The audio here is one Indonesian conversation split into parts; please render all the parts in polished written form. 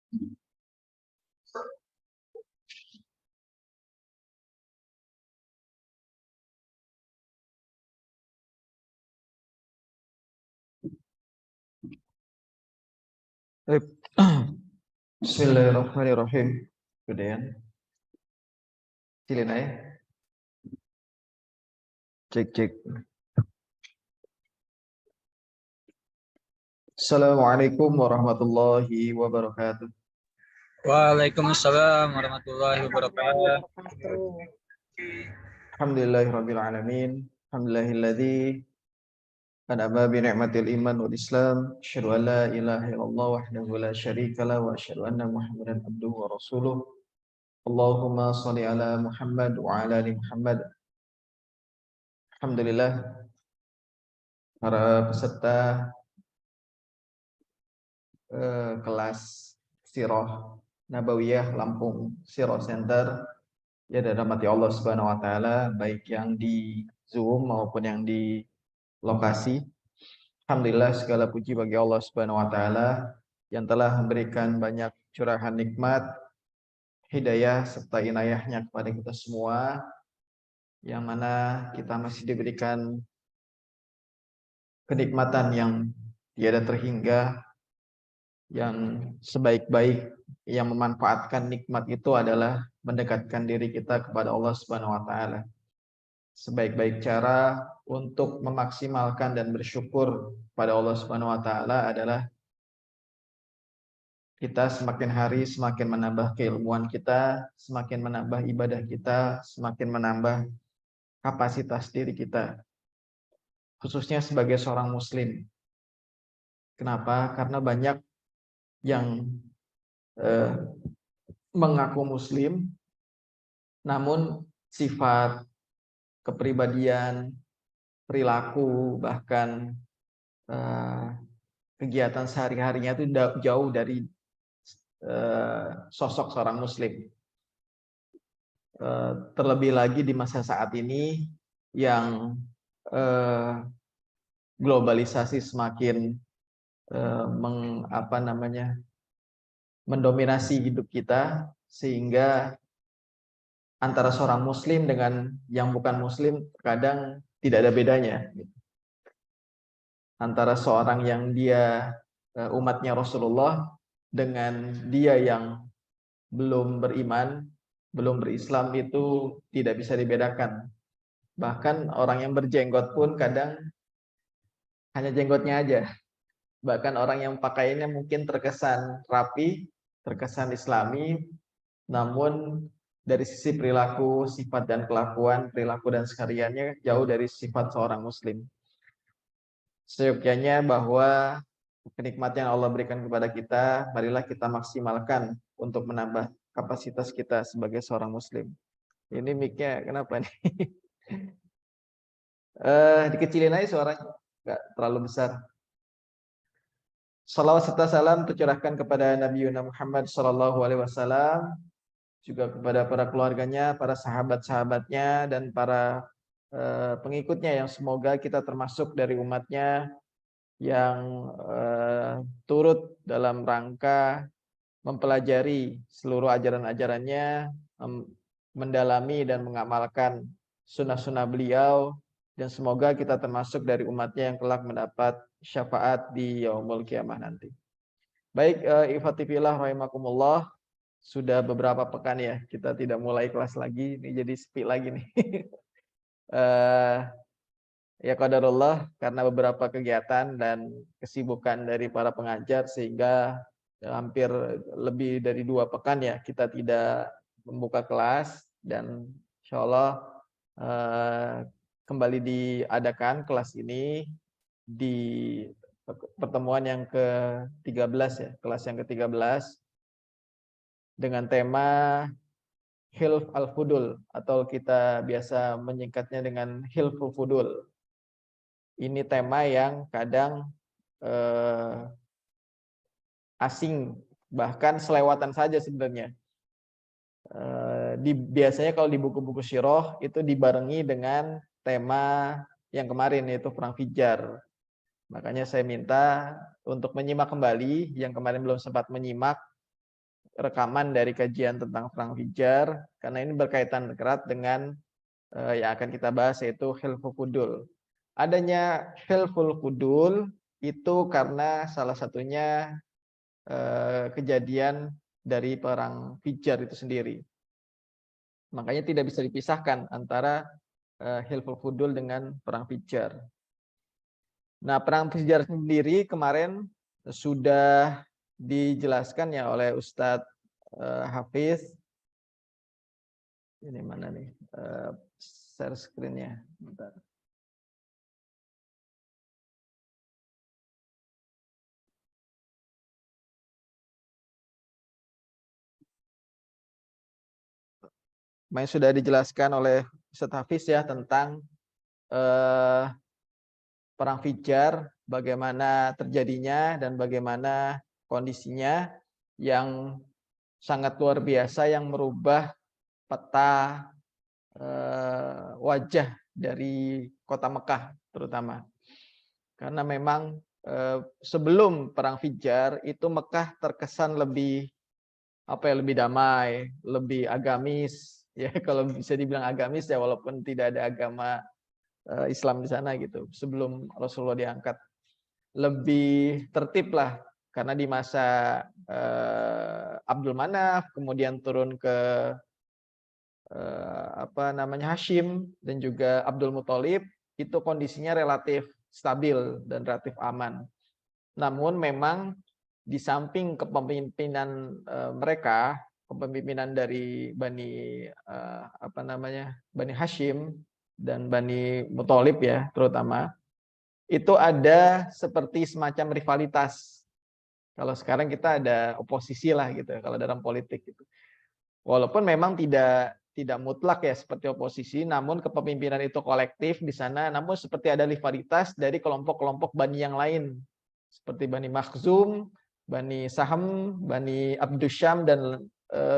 Baik. Bismillahirrahmanirrahim. Kemudian silin aja. Cek. Assalamualaikum warahmatullahi wabarakatuh. Waalaikumsalam warahmatullahi wabarakatuh. Alhamdulillahirabbil alamin. Alhamdulillahilladzi an'ama bi ni'matil iman wal islam. Asyhadu an la ilaha illallah wahdahu la syarika lah wa asyhadu anna Muhammadan abduhu wa rasuluh. Allahumma shalli ala Muhammad wa ala ali Muhammad. Alhamdulillah para peserta kelas Sirah Nabawiyah Lampung Sirah Center ya, dirahmati Allah Subhanahu wa taala, baik yang di Zoom maupun yang di lokasi. Alhamdulillah, segala puji bagi Allah Subhanahu wa taala yang telah memberikan banyak curahan nikmat, hidayah serta inayahnya kepada kita semua, yang mana kita masih diberikan kenikmatan yang tiada terhingga, yang sebaik-baik yang memanfaatkan nikmat itu adalah mendekatkan diri kita kepada Allah Subhanahu wa taala. Sebaik-baik cara untuk memaksimalkan dan bersyukur pada Allah Subhanahu wa taala adalah kita semakin hari semakin menambah keilmuan kita, semakin menambah ibadah kita, semakin menambah kapasitas diri kita, khususnya sebagai seorang muslim. Kenapa? Karena banyak yang mengaku muslim, namun sifat, kepribadian, perilaku, bahkan kegiatan sehari-harinya itu jauh dari sosok seorang muslim. Terlebih lagi di masa saat ini yang globalisasi semakin mendominasi hidup kita, sehingga antara seorang muslim dengan yang bukan muslim kadang tidak ada bedanya. Antara seorang yang dia umatnya Rasulullah dengan dia yang belum beriman, belum berislam itu tidak bisa dibedakan. Bahkan orang yang berjenggot pun kadang hanya jenggotnya aja. Bahkan orang yang pakaiannya mungkin terkesan rapi, terkesan islami, namun dari sisi perilaku, sifat dan kelakuan, perilaku dan sekaliannya jauh dari sifat seorang muslim. Seyogyanya bahwa kenikmatan yang Allah berikan kepada kita, marilah kita maksimalkan untuk menambah kapasitas kita sebagai seorang muslim. Ini mic-nya kenapa nih? Dikecilin aja suaranya, nggak terlalu besar. Salawat serta salam tercurahkan kepada Nabi Muhammad SAW, juga kepada para keluarganya, para sahabat-sahabatnya, dan para pengikutnya, yang semoga kita termasuk dari umatnya yang turut dalam rangka mempelajari seluruh ajaran-ajarannya, mendalami dan mengamalkan sunnah-sunnah beliau, dan semoga kita termasuk dari umatnya yang kelak mendapat syafaat di yaumul kiamah nanti. Baik, ikhwatifillah rahimakumullah, sudah beberapa pekan ya kita tidak mulai kelas lagi, ini jadi sepi lagi nih. Ya qadarullah, karena beberapa kegiatan dan kesibukan dari para pengajar, sehingga hampir lebih dari 2 pekan ya kita tidak membuka kelas, dan insyaallah kembali diadakan kelas ini di pertemuan yang ke-13 ya, kelas yang ke-13 dengan tema Hilf al-Fudul, atau kita biasa menyingkatnya dengan Hilful Fudul. Ini tema yang kadang asing, bahkan selewatan saja sebenarnya. Biasanya kalau di buku-buku syirah itu dibarengi dengan tema yang kemarin, yaitu Perang Fijar. Makanya saya minta untuk menyimak kembali, yang kemarin belum sempat menyimak, rekaman dari kajian tentang perang Fijar, karena ini berkaitan erat dengan yang akan kita bahas, yaitu Hilful Fudul. Adanya Hilful Fudul itu karena salah satunya kejadian dari perang Fijar itu sendiri. Makanya tidak bisa dipisahkan antara Hilful Fudul dengan perang Fijar. Nah, perang Fijar sendiri kemarin sudah dijelaskan ya oleh Ustadz Hafiz. Ini mana nih? Share screen-nya. Bentar. Main sudah dijelaskan oleh Ustadz Hafiz ya tentang perang Fijar, bagaimana terjadinya dan bagaimana kondisinya yang sangat luar biasa yang merubah peta wajah dari kota Mekah terutama. Karena memang sebelum perang Fijar itu Mekah terkesan lebih lebih damai, lebih agamis ya, kalau bisa dibilang agamis ya, walaupun tidak ada agama Islam di sana gitu. Sebelum Rasulullah diangkat, lebih tertib lah, karena di masa Abdul Manaf kemudian turun ke Hashim dan juga Abdul Muthalib, itu kondisinya relatif stabil dan relatif aman. Namun memang di samping kepemimpinan mereka, kepemimpinan dari Bani Bani Hashim dan Bani Muthalib ya terutama, itu ada seperti semacam rivalitas. Kalau sekarang kita ada oposisi lah gitu kalau dalam politik gitu. Walaupun memang tidak mutlak ya seperti oposisi, namun kepemimpinan itu kolektif di sana, namun seperti ada rivalitas dari kelompok-kelompok Bani yang lain. Seperti Bani Makhzum, Bani Saham, Bani Abdusyam, dan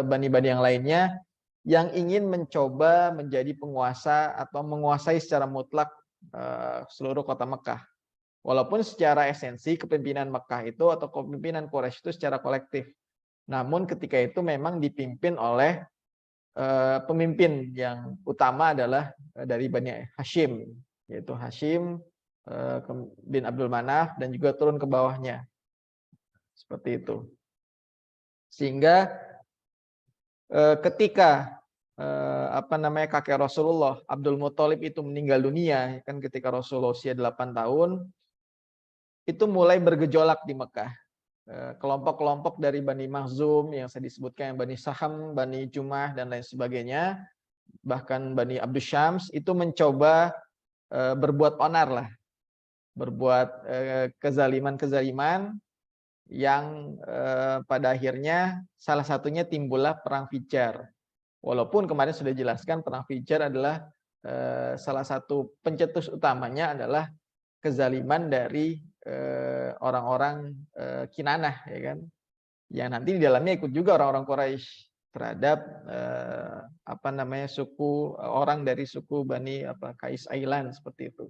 Bani-Bani yang lainnya yang ingin mencoba menjadi penguasa atau menguasai secara mutlak seluruh kota Mekah. Walaupun secara esensi kepemimpinan Mekah itu atau kepemimpinan Quraisy itu secara kolektif. Namun ketika itu memang dipimpin oleh pemimpin yang utama adalah dari Bani Hashim, yaitu Hashim bin Abdul Manaf dan juga turun ke bawahnya. Seperti itu. Sehingga ketika kakek Rasulullah Abdul Muthalib itu meninggal dunia kan ketika Rasulullah usia 8 tahun, itu mulai bergejolak di Mekah. Kelompok-kelompok dari Bani Makhzum yang saya disebutkan, yang Bani Saham, Bani Jumah dan lain sebagainya, bahkan Bani Abdusyams itu mencoba berbuat onar lah, berbuat kezaliman-kezaliman yang pada akhirnya salah satunya timbullah perang Fijar. Walaupun kemarin sudah dijelaskan perang Fijar adalah salah satu pencetus utamanya adalah kezaliman dari orang-orang Kinanah ya kan, yang nanti di dalamnya ikut juga orang-orang Quraisy terhadap suku orang dari suku Bani Kais Ailan seperti itu.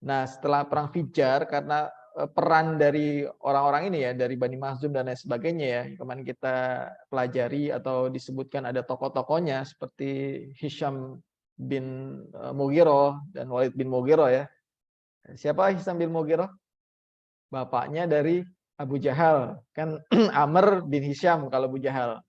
Nah, setelah perang Fijar, karena peran dari orang-orang ini ya, dari Bani Makhzum dan lain sebagainya ya, kemarin kita pelajari atau disebutkan ada tokoh-tokohnya seperti Hisham bin Mughirah dan Walid bin Mughirah ya. Siapa Hisham bin Mughirah? Bapaknya dari Abu Jahal, kan Amr bin Hisham kalau Abu Jahal.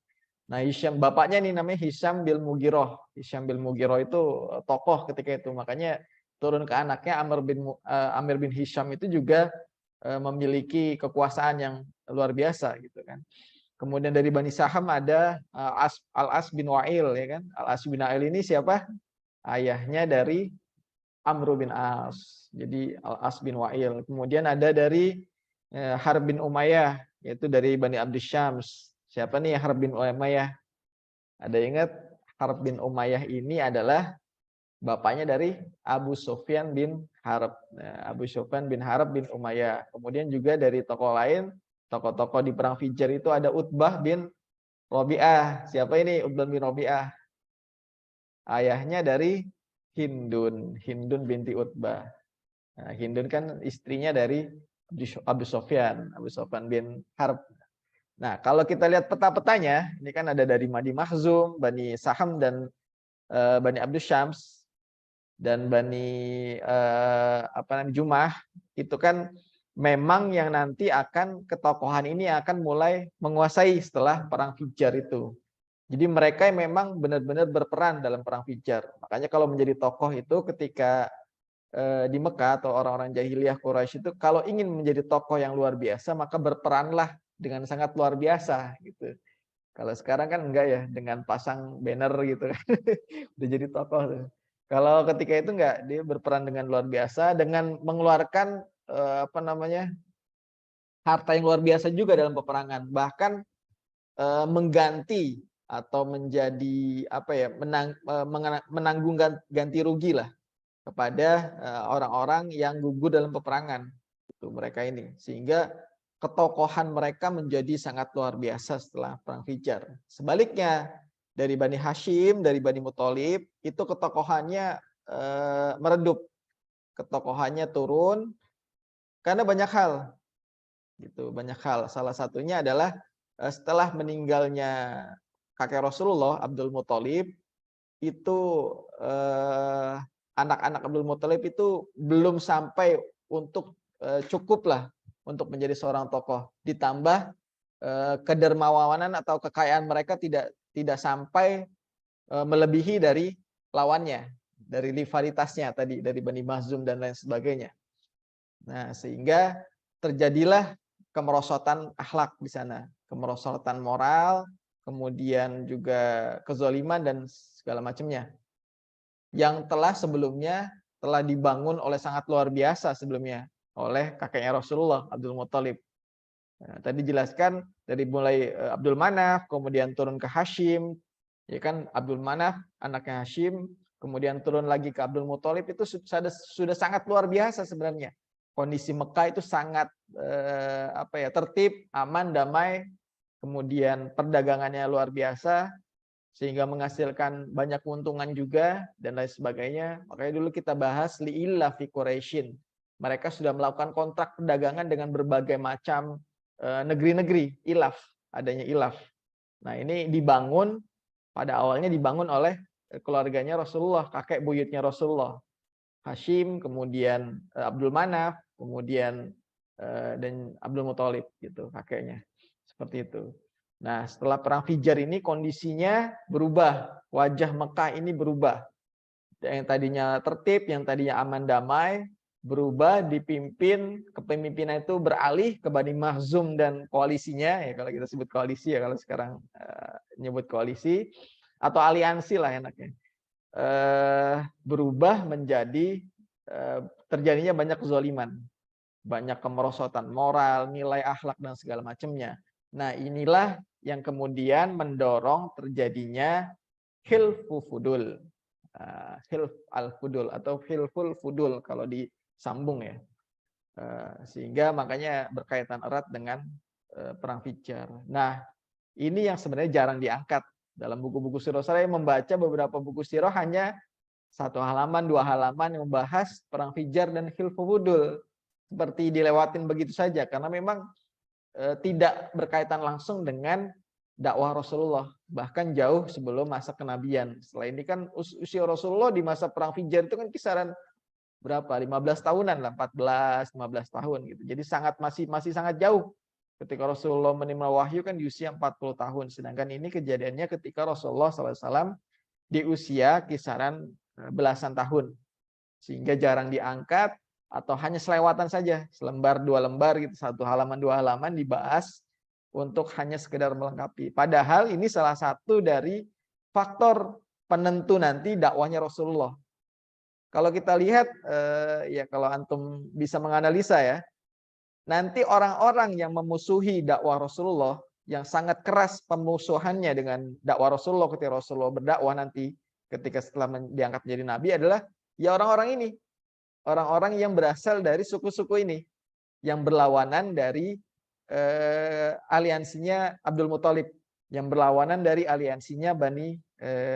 Nah, Hisham bapaknya nih namanya Hisham bin Mughirah. Hisham bin Mughirah itu tokoh ketika itu, makanya turun ke anaknya Amir bin Hisham itu juga memiliki kekuasaan yang luar biasa gitu kan. Kemudian dari Bani Saham ada Al-As bin Wa'il ya kan. Al-As bin Wa'il ini siapa? Ayahnya dari Amr bin As. Jadi Al-As bin Wa'il. Kemudian ada dari Harb bin Umayyah, yaitu dari Bani Abdusyams. Siapa nih Harb bin Umayyah? Ada ingat? Harb bin Umayyah ini adalah bapaknya dari Abu Sufyan bin Harb. Abu Sufyan bin Harb bin Umayyah. Kemudian juga dari tokoh lain, tokoh-tokoh di perang Fijar itu ada Utbah bin Rabi'ah. Siapa ini Utbah bin Rabi'ah? Ayahnya dari Hindun binti Utbah. Nah, Hindun kan istrinya dari Abu Sufyan bin Harb. Nah, kalau kita lihat peta-petanya, ini kan ada dari Bani Makhzum, Bani Saham, dan Bani Abdus Syams, dan Bani Jumah, itu kan memang yang nanti akan ketokohan ini akan mulai menguasai setelah perang Fijar itu. Jadi mereka yang memang benar-benar berperan dalam perang Fijar. Makanya kalau menjadi tokoh itu ketika di Mekah atau orang-orang jahiliyah Quraisy itu kalau ingin menjadi tokoh yang luar biasa maka berperanlah dengan sangat luar biasa gitu. Kalau sekarang kan enggak ya, dengan pasang banner gitu kan. Udah jadi tokoh tuh. Kalau ketika itu enggak, dia berperan dengan luar biasa dengan mengeluarkan harta yang luar biasa juga dalam peperangan. Bahkan mengganti atau menjadi menanggung ganti rugi lah kepada orang-orang yang gugur dalam peperangan itu mereka ini, sehingga ketokohan mereka menjadi sangat luar biasa setelah perang Fijar. Sebaliknya dari Bani Hashim, dari Bani Muthalib itu ketokohannya meredup, ketokohannya turun karena banyak hal gitu, banyak hal. Salah satunya adalah setelah meninggalnya kakek Rasulullah Abdul Muthalib itu anak-anak Abdul Muthalib itu belum sampai untuk cukup lah untuk menjadi seorang tokoh. Ditambah kedermawanan atau kekayaan mereka tidak sampai melebihi dari lawannya, dari rivalitasnya tadi, dari Bani Makhzum dan lain sebagainya. Nah, sehingga terjadilah kemerosotan akhlak di sana, kemerosotan moral, kemudian juga kezaliman dan segala macamnya. Yang sebelumnya telah dibangun oleh sangat luar biasa sebelumnya oleh kakeknya Rasulullah Abdul Muthalib. Nah, tadi dijelaskan dari mulai Abdul Manaf, kemudian turun ke Hashim, ya kan, Abdul Manaf anaknya Hashim, kemudian turun lagi ke Abdul Muthalib, itu sudah sangat luar biasa sebenarnya. Kondisi Mekah itu sangat tertib, aman, damai, kemudian perdagangannya luar biasa, sehingga menghasilkan banyak keuntungan juga dan lain sebagainya. Makanya dulu kita bahas li'illah fi Quraisyin. Mereka sudah melakukan kontrak perdagangan dengan berbagai macam negeri-negeri, ilaf, adanya ilaf. Nah, ini dibangun pada awalnya dibangun oleh keluarganya Rasulullah, kakek buyutnya Rasulullah. Hashim, kemudian Abdul Manaf, kemudian dan Abdul Muthalib gitu kakeknya. Seperti itu. Nah, setelah perang Fijar ini kondisinya berubah, wajah Mekah ini berubah. Yang tadinya tertib, yang tadinya aman damai, berubah dipimpin, kepemimpinan itu beralih ke Bani Makhzum dan koalisinya, ya kalau kita sebut koalisi ya, kalau sekarang nyebut koalisi atau aliansi lah enaknya. Berubah menjadi terjadinya banyak kezaliman, banyak kemerosotan moral, nilai akhlak dan segala macamnya. Nah, inilah yang kemudian mendorong terjadinya hilfu fudul. Hilf al-fudul atau hilful fudul kalau disambung ya. Sehingga makanya berkaitan erat dengan perang Fijar. Nah, ini yang sebenarnya jarang diangkat dalam buku-buku sirah. Saya membaca beberapa buku sirah hanya 1 halaman, 2 halaman yang membahas perang Fijar dan hilfu fudul. Seperti dilewatin begitu saja karena memang tidak berkaitan langsung dengan dakwah Rasulullah, bahkan jauh sebelum masa kenabian. Setelah ini kan usia Rasulullah di masa perang Fijar itu kan kisaran berapa? 15 tahunan lah, 14, 15 tahun gitu. Jadi masih sangat jauh. Ketika Rasulullah menerima wahyu kan di usia 40 tahun, sedangkan ini kejadiannya ketika Rasulullah SAW di usia kisaran belasan tahun. Sehingga jarang diangkat atau hanya selewatan saja, selembar 2 lembar gitu, 1 halaman 2 halaman dibahas untuk hanya sekedar melengkapi. Padahal ini salah satu dari faktor penentu nanti dakwahnya Rasulullah. Kalau kita lihat ya kalau antum bisa menganalisa ya, nanti orang-orang yang memusuhi dakwah Rasulullah yang sangat keras pemusuhannya dengan dakwah Rasulullah ketika Rasulullah berdakwah nanti ketika setelah diangkat menjadi nabi adalah ya orang-orang ini. Orang-orang yang berasal dari suku-suku ini yang berlawanan dari aliansinya Abdul Muthalib, yang berlawanan dari aliansinya Bani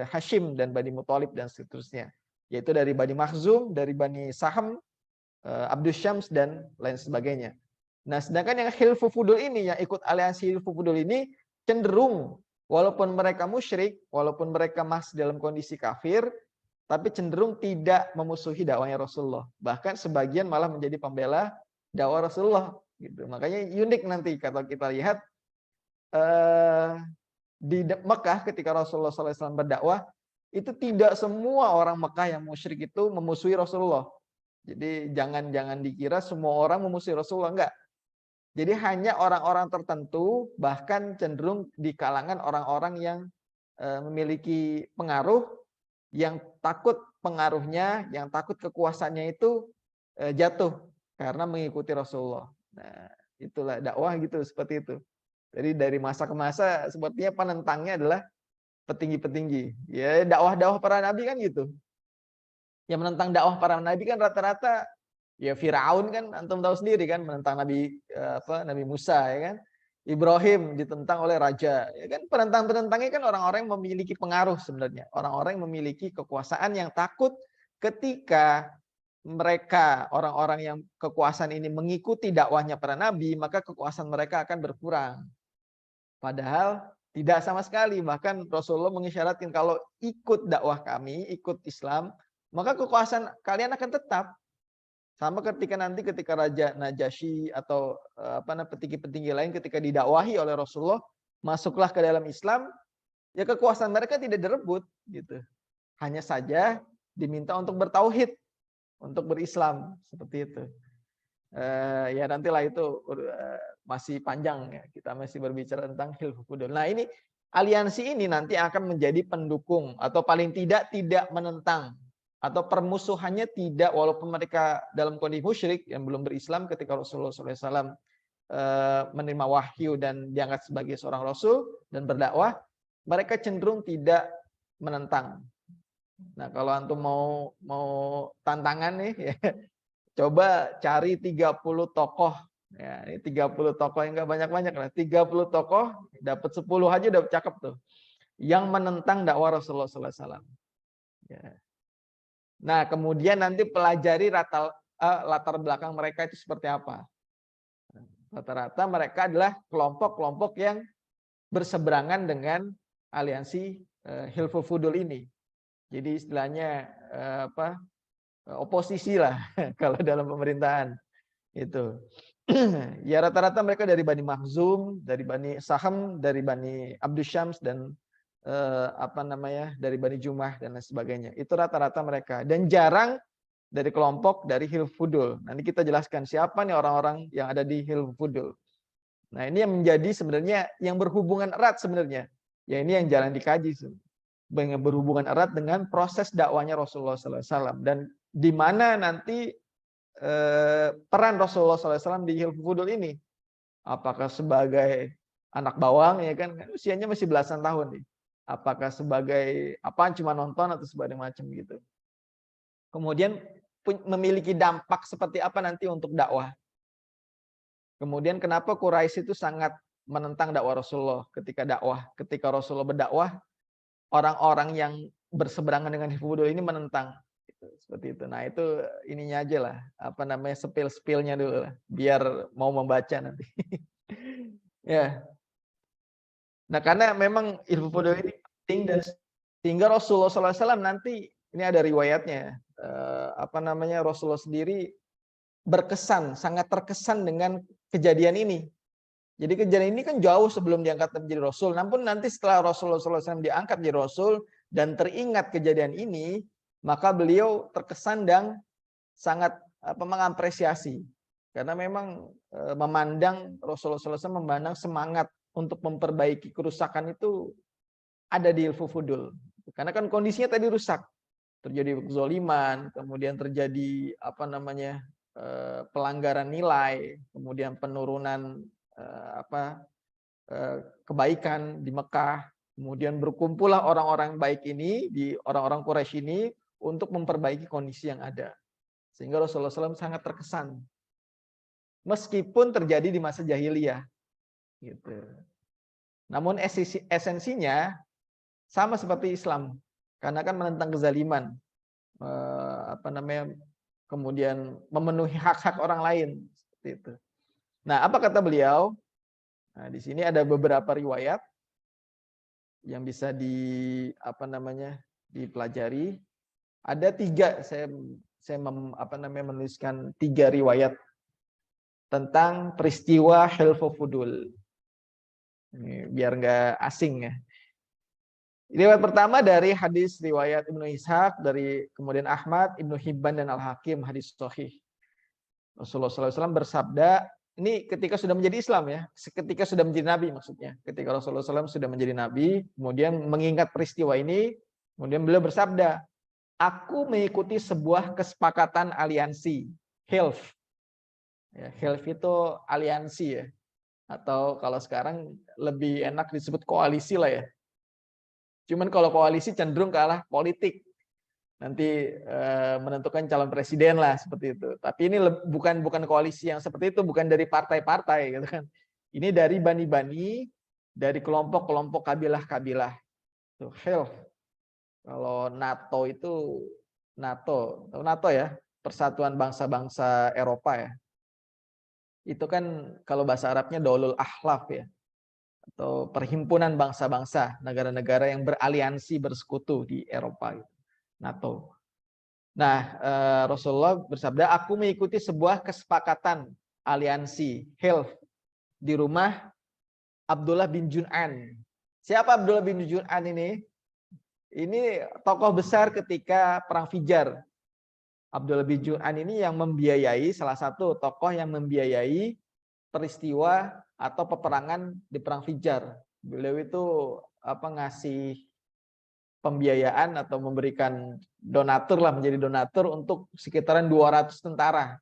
Hashim dan Bani Muthalib dan seterusnya, yaitu dari Bani Makhzum, dari Bani Saham, Abdus Syams dan lain sebagainya. Nah, sedangkan yang hilfu fudul ini, yang ikut aliansi hilfu fudul ini cenderung walaupun mereka musyrik, walaupun mereka masih dalam kondisi kafir, tapi cenderung tidak memusuhi dakwahnya Rasulullah. Bahkan sebagian malah menjadi pembela dakwah Rasulullah gitu. Makanya unik nanti kalau kita lihat di Mekah ketika Rasulullah SAW berdakwah, itu tidak semua orang Mekah yang musyrik itu memusuhi Rasulullah. Jadi jangan dikira semua orang memusuhi Rasulullah, enggak. Jadi hanya orang-orang tertentu, bahkan cenderung di kalangan orang-orang yang memiliki pengaruh, yang takut pengaruhnya, yang takut kekuasaannya itu jatuh karena mengikuti Rasulullah. Nah, itulah dakwah gitu, seperti itu. Jadi dari masa ke masa sepertinya penentangnya adalah petinggi-petinggi. Ya, dakwah-dakwah para nabi kan gitu. Yang menentang dakwah para nabi kan rata-rata ya Firaun kan antum tahu sendiri kan, menentang Nabi Musa ya kan. Ibrahim ditentang oleh raja. Ya kan, penentang-penentangnya kan orang-orang yang memiliki pengaruh sebenarnya. Orang-orang yang memiliki kekuasaan yang takut ketika mereka orang-orang yang kekuasaan ini mengikuti dakwahnya para nabi, maka kekuasaan mereka akan berkurang. Padahal tidak sama sekali. Bahkan Rasulullah mengisyaratkan kalau ikut dakwah kami, ikut Islam, maka kekuasaan kalian akan tetap. Sama ketika Raja Najasyi atau petinggi-petinggi lain ketika didakwahi oleh Rasulullah, masuklah ke dalam Islam, ya kekuasaan mereka tidak direbut gitu. Hanya saja diminta untuk bertauhid, untuk berislam seperti itu. Ya nantilah itu masih panjang ya, kita masih berbicara tentang hilfu fudul. Nah, ini aliansi ini nanti akan menjadi pendukung atau paling tidak menentang atau permusuhannya tidak, walaupun mereka dalam kondisi musyrik yang belum berislam ketika Rasulullah SAW menerima wahyu dan diangkat sebagai seorang rasul dan berdakwah, mereka cenderung tidak menentang. Nah, kalau antum mau tantangan nih ya, coba cari 30 tokoh. Ya, ini 30 tokoh yang enggak banyak-banyak lah. 30 tokoh, dapat 10 aja udah cakep tuh. Yang menentang dakwah Rasulullah SAW. Ya. Nah, kemudian nanti pelajari latar belakang mereka itu seperti apa. Rata-rata mereka adalah kelompok-kelompok yang berseberangan dengan aliansi hilful fudul ini. Jadi istilahnya oposisi lah kalau dalam pemerintahan itu. Ya rata-rata mereka dari Bani Makhzum, dari Bani Saham, dari Bani Abdusyams dan dari Bani Jumah dan lain sebagainya. Itu rata-rata mereka, dan jarang dari kelompok dari Hilf Fudul. Nanti kita jelaskan siapa nih orang-orang yang ada di Hilf Fudul. Nah, ini yang menjadi sebenarnya yang berhubungan erat sebenarnya. Ya ini yang jarang dikaji, berhubungan erat dengan proses dakwanya Rasulullah SAW, dan di mana nanti peran Rasulullah SAW di Hilf Fudul ini. Apakah sebagai anak bawang, ya kan usianya masih belasan tahun nih. Apakah sebagai cuma nonton atau sebagai macam gitu. Kemudian memiliki dampak seperti apa nanti untuk dakwah. Kemudian kenapa Quraisy itu sangat menentang dakwah Rasulullah ketika Rasulullah berdakwah, orang-orang yang berseberangan dengan Hifdhul ini menentang. Seperti itu. Nah, itu ininya aja lah, spill-spillnya dulu lah, biar mau membaca nanti. Ya. Nah, karena memang ilmu fudul ini penting, dan sehingga Rasulullah SAW nanti ini ada riwayatnya, Rasulullah sendiri sangat terkesan dengan kejadian ini. Jadi kejadian ini kan jauh sebelum diangkat menjadi Rasul. Namun nanti setelah Rasulullah SAW diangkat menjadi Rasul dan teringat kejadian ini, maka beliau terkesan dan sangat mengapresiasi. Karena memang memandang Rasulullah SAW memandang semangat untuk memperbaiki kerusakan itu ada di Hilful Fudul. Karena kan kondisinya tadi rusak. Terjadi kezaliman, kemudian terjadi pelanggaran nilai, kemudian penurunan kebaikan di Mekah. Kemudian berkumpullah orang-orang baik ini, di orang-orang Quraisy ini, untuk memperbaiki kondisi yang ada. Sehingga Rasulullah SAW sangat terkesan. Meskipun terjadi di masa jahiliyah. Gitu. Namun esensinya sama seperti Islam. Karena kan menentang kezaliman. Kemudian memenuhi hak-hak orang lain. Seperti itu. Nah, apa kata beliau? Nah, di sini ada beberapa riwayat yang bisa dipelajari. Ada 3, menuliskan 3 riwayat tentang peristiwa Hilful Fudul. Ini biar nggak asing ya. Riwayat pertama dari hadis riwayat Ibnu Ishaq, dari kemudian Ahmad, Ibnu Hibban dan Al-Hakim, hadis sahih. Rasulullah SAW bersabda, ini ketika sudah menjadi Islam ya, ketika sudah menjadi Nabi maksudnya. Ketika Rasulullah SAW sudah menjadi Nabi, kemudian mengingat peristiwa ini, kemudian beliau bersabda, aku mengikuti sebuah kesepakatan aliansi, Hilf. Ya, Hilf itu aliansi ya. Atau kalau sekarang lebih enak disebut koalisi lah ya. Cuman kalau koalisi cenderung ke arah politik. Nanti menentukan calon presiden lah seperti itu. Tapi ini bukan koalisi yang seperti itu, bukan dari partai-partai gitu kan. Ini dari bani-bani, dari kelompok-kelompok kabilah-kabilah. Tuh, Hilf. Kalau NATO itu tahu NATO ya, Persatuan Bangsa-Bangsa Eropa ya. Itu kan kalau bahasa Arabnya Daulul Ahlaf ya, atau perhimpunan bangsa-bangsa, negara-negara yang beraliansi bersekutu di Eropa gitu. NATO. Nah, Rasulullah bersabda, aku mengikuti sebuah kesepakatan aliansi Hilf di rumah Abdullah bin Jun'an. Siapa Abdullah bin Jun'an ini? Ini tokoh besar ketika perang Fijar. Abdullah bin Jun'an ini yang membiayai, salah satu tokoh yang membiayai peristiwa atau peperangan di perang Fijar. Beliau itu ngasih pembiayaan atau memberikan donatur lah, menjadi donatur untuk sekitaran 200 tentara.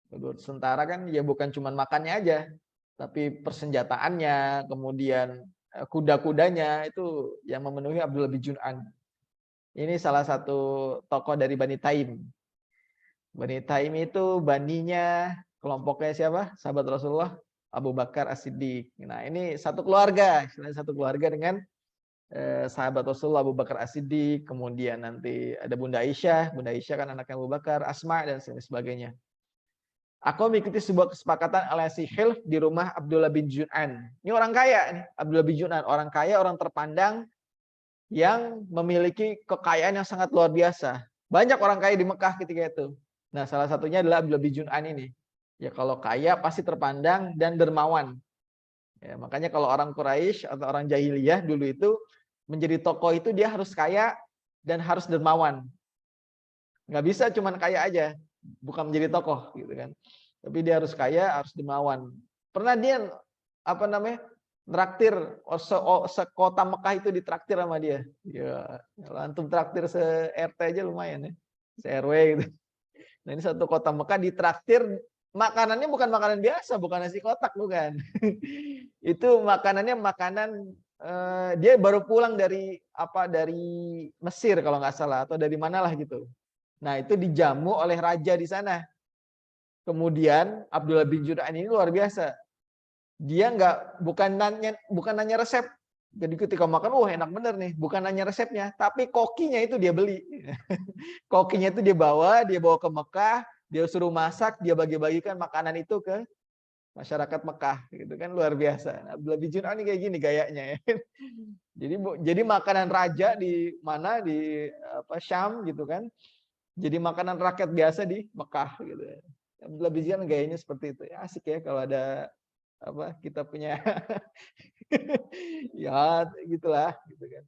200 tentara kan ya bukan cuma makannya aja, tapi persenjataannya, kemudian kuda-kudanya itu yang memenuhi Abdullah bin Jun'an. Ini salah satu tokoh dari Bani Taim. Bani Taim itu baninya, kelompoknya siapa? Sahabat Rasulullah, Abu Bakar As-Siddiq. Nah, ini satu keluarga, satu keluarga dengan sahabat Rasulullah Abu Bakar As-Siddiq, kemudian nanti ada Bunda Aisyah kan anaknya Abu Bakar, Asma dan sebagainya. Aku mengikuti sebuah kesepakatan aliansi Hilf di rumah Abdullah bin Jun'an. Ini orang kaya nih, Abdullah bin Jun'an, orang kaya, orang terpandang yang memiliki kekayaan yang sangat luar biasa. Banyak orang kaya di Mekah ketika itu. Nah, salah satunya adalah Abdullah bin Jun'an ini. Ya kalau kaya pasti terpandang dan dermawan. Ya, makanya kalau orang Quraisy atau orang jahiliyah dulu itu menjadi tokoh itu dia harus kaya dan harus dermawan. Nggak bisa cuman kaya aja, bukan menjadi tokoh gitu kan. Tapi dia harus kaya, harus dermawan. Pernah dia traktir sekota Mekah itu ditraktir sama dia. Ya, kalau antum traktir se-RT aja lumayan ya. Se-RW gitu. Nah, ini satu kota Mekah ditraktir, makanannya bukan makanan biasa, bukan nasi kotak, bukan. Itu makanannya dia baru pulang dari Mesir kalau nggak salah, atau dari manalah gitu. Nah, itu dijamu oleh raja di sana. Kemudian Abdullah bin Jun'an ini luar biasa. Dia bukan nanya resep. Jadi ketika makan, wah enak bener nih. Bukan nanya resepnya, tapi kokinya itu dia beli. Kokinya itu dia bawa ke Mekah, dia suruh masak, dia bagi-bagikan makanan itu ke masyarakat Mekah, gitu kan, luar biasa. Nah, Abdullah bin Jun'an ini kayak gini gayanya ya. Jadi makanan raja di mana, di Syam gitu kan. Jadi makanan rakyat biasa di Mekah gitu. Abdullah bin Jun'an gayanya seperti itu. Ya, asik ya kalau ada kita punya ya gitulah gitu kan.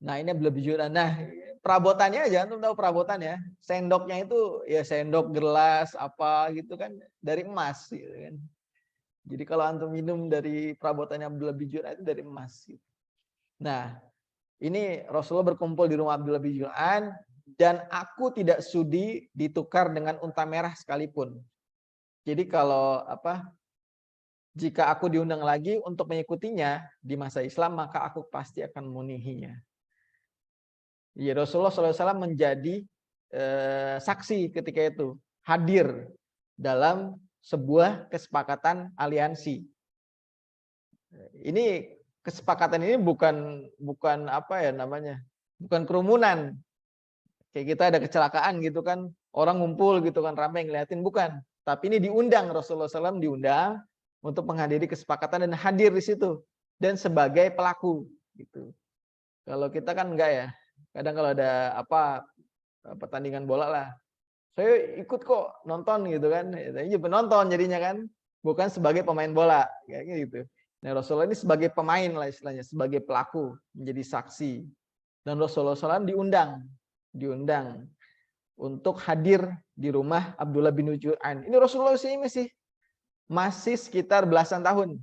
Nah, ini Abdullah bin Jun'an. Nah, perabotannya aja, antum tahu perabotannya. Sendoknya itu ya sendok, gelas, apa gitu kan dari emas gitu kan. Jadi kalau antum minum dari perabotannya Abdullah bin Jun'an itu dari emas gitu. Nah, ini Rasulullah berkumpul di rumah Abdullah bin Jun'an, dan aku tidak sudi ditukar dengan unta merah sekalipun. Jadi kalau jika aku diundang lagi untuk mengikutinya di masa Islam, maka aku pasti akan memenuhinya. Ya, Rasulullah SAW menjadi saksi ketika itu, hadir dalam sebuah kesepakatan aliansi. Ini kesepakatan ini bukan bukan kerumunan. Kayak kita ada kecelakaan gitu kan, orang ngumpul gitu kan, ramai ngeliatin, bukan. Tapi ini diundang, Rasulullah SAW diundang untuk menghadiri kesepakatan dan hadir di situ dan sebagai pelaku gitu. Kalau kita kan enggak ya. Kadang kalau ada apa pertandingan bola lah, saya ikut kok nonton gitu kan. Ini penonton jadinya kan, bukan sebagai pemain bola kayak gitu. Nah, Rasulullah ini sebagai pemain lah istilahnya, sebagai pelaku, menjadi saksi. Dan Rasulullah SAW diundang untuk hadir di rumah Abdullah bin Jud'an. Ini Rasulullah ini masih sekitar belasan tahun.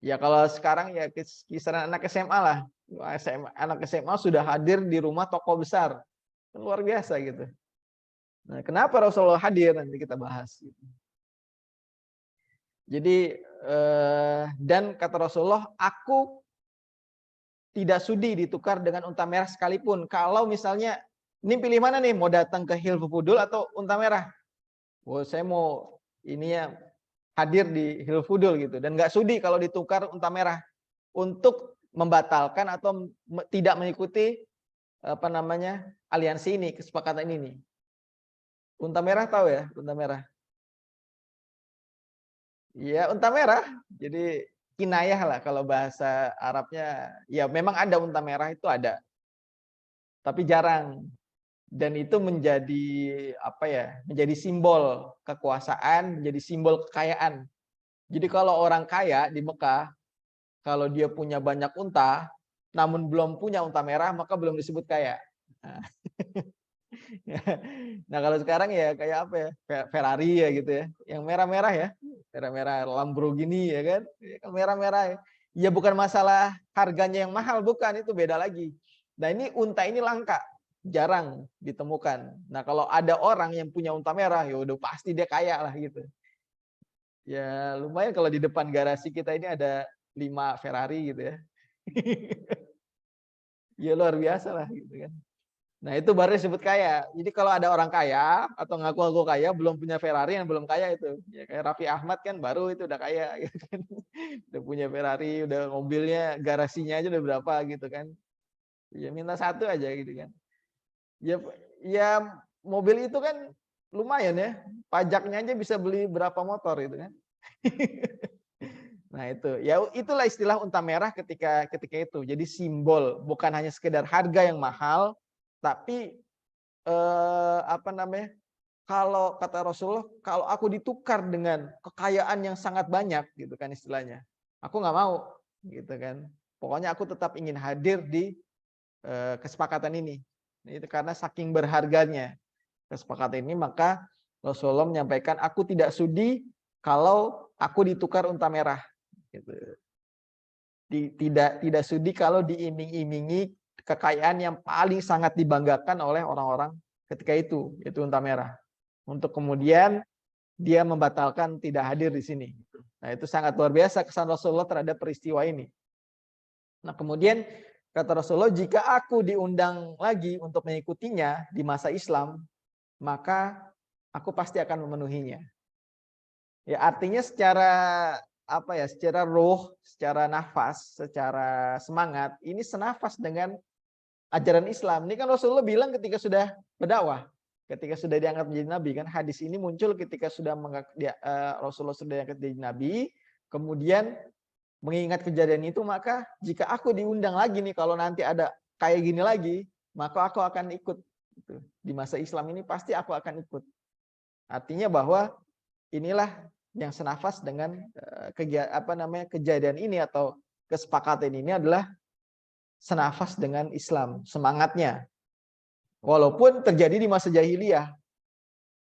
Ya kalau sekarang ya kisaran anak SMA lah. Anak SMA sudah hadir di rumah tokoh besar. Luar biasa gitu. Nah, kenapa Rasulullah hadir? Nanti kita bahas. Jadi dan kata Rasulullah, aku tidak sudi ditukar dengan unta merah sekalipun. Kalau misalnya, ini pilih mana nih? Mau datang ke Hilful Fudul atau unta merah? Oh, saya mau ini ya hadir di Hilful Fudul gitu. Dan nggak sudi kalau ditukar unta merah untuk membatalkan atau tidak mengikuti apa namanya aliansi ini, kesepakatan ini. Unta merah tahu ya, unta merah. Ya, unta merah. Jadi kinayah lah kalau bahasa Arabnya. Ya, memang ada unta merah itu ada. Tapi jarang. Dan itu menjadi apa ya? Menjadi simbol kekuasaan, menjadi simbol kekayaan. Jadi kalau orang kaya di Mekah, kalau dia punya banyak unta, namun belum punya unta merah, maka belum disebut kaya. Nah. Nah, kalau sekarang ya kayak apa ya? Ferrari ya gitu ya. Yang merah-merah ya. Merah-merah Lamborghini ya kan. Merah-merah ya. Ya bukan masalah harganya yang mahal, bukan, itu beda lagi. Nah, ini unta ini langka, jarang ditemukan. Nah, kalau ada orang yang punya unta merah, ya udah pasti dia kaya lah gitu. Ya, lumayan kalau di depan garasi kita ini ada 5 Ferrari gitu ya. Ya luar biasa lah gitu kan. Nah, itu baru disebut kaya. Jadi kalau ada orang kaya atau ngaku-ngaku kaya belum punya Ferrari, yang belum kaya itu. Ya kayak Raffi Ahmad kan baru itu udah kaya gitu kan. Udah punya Ferrari, udah mobilnya, garasinya aja udah berapa gitu kan. Ya minta satu aja gitu kan. Ya mobil itu kan lumayan ya. Pajaknya aja bisa beli berapa motor gitu kan. Nah, itu. Ya itulah istilah unta merah ketika itu. Jadi simbol, bukan hanya sekedar harga yang mahal, tapi apa namanya? Kalau kata Rasulullah, kalau aku ditukar dengan kekayaan yang sangat banyak, gitu kan istilahnya, aku nggak mau, gitu kan. Pokoknya aku tetap ingin hadir di kesepakatan ini. Itu karena saking berharganya kesepakatan ini, maka Rasulullah menyampaikan, aku tidak sudi kalau aku ditukar unta merah. Gitu. Tidak sudi kalau diiming-imingi kekayaan yang paling sangat dibanggakan oleh orang-orang ketika itu, yaitu unta merah. Untuk kemudian dia membatalkan tidak hadir di sini. Nah, itu sangat luar biasa kesan Rasulullah terhadap peristiwa ini. Nah, kemudian kata Rasulullah, jika aku diundang lagi untuk mengikutinya di masa Islam, maka aku pasti akan memenuhinya. Ya, artinya secara apa ya, secara ruh, secara nafas, secara semangat, ini senafas dengan ajaran Islam. Ini kan Rasulullah bilang ketika sudah berdakwah, ketika sudah diangkat menjadi nabi kan. Hadis ini muncul ketika sudah Rasulullah sudah diangkat menjadi nabi, kemudian mengingat kejadian itu, maka jika aku diundang lagi nih, kalau nanti ada kayak gini lagi, maka aku akan ikut. Di masa Islam ini pasti aku akan ikut. Artinya bahwa inilah yang senafas dengan kejadian ini atau kesepakatan ini adalah senafas dengan Islam, semangatnya. Walaupun terjadi di masa jahiliyah.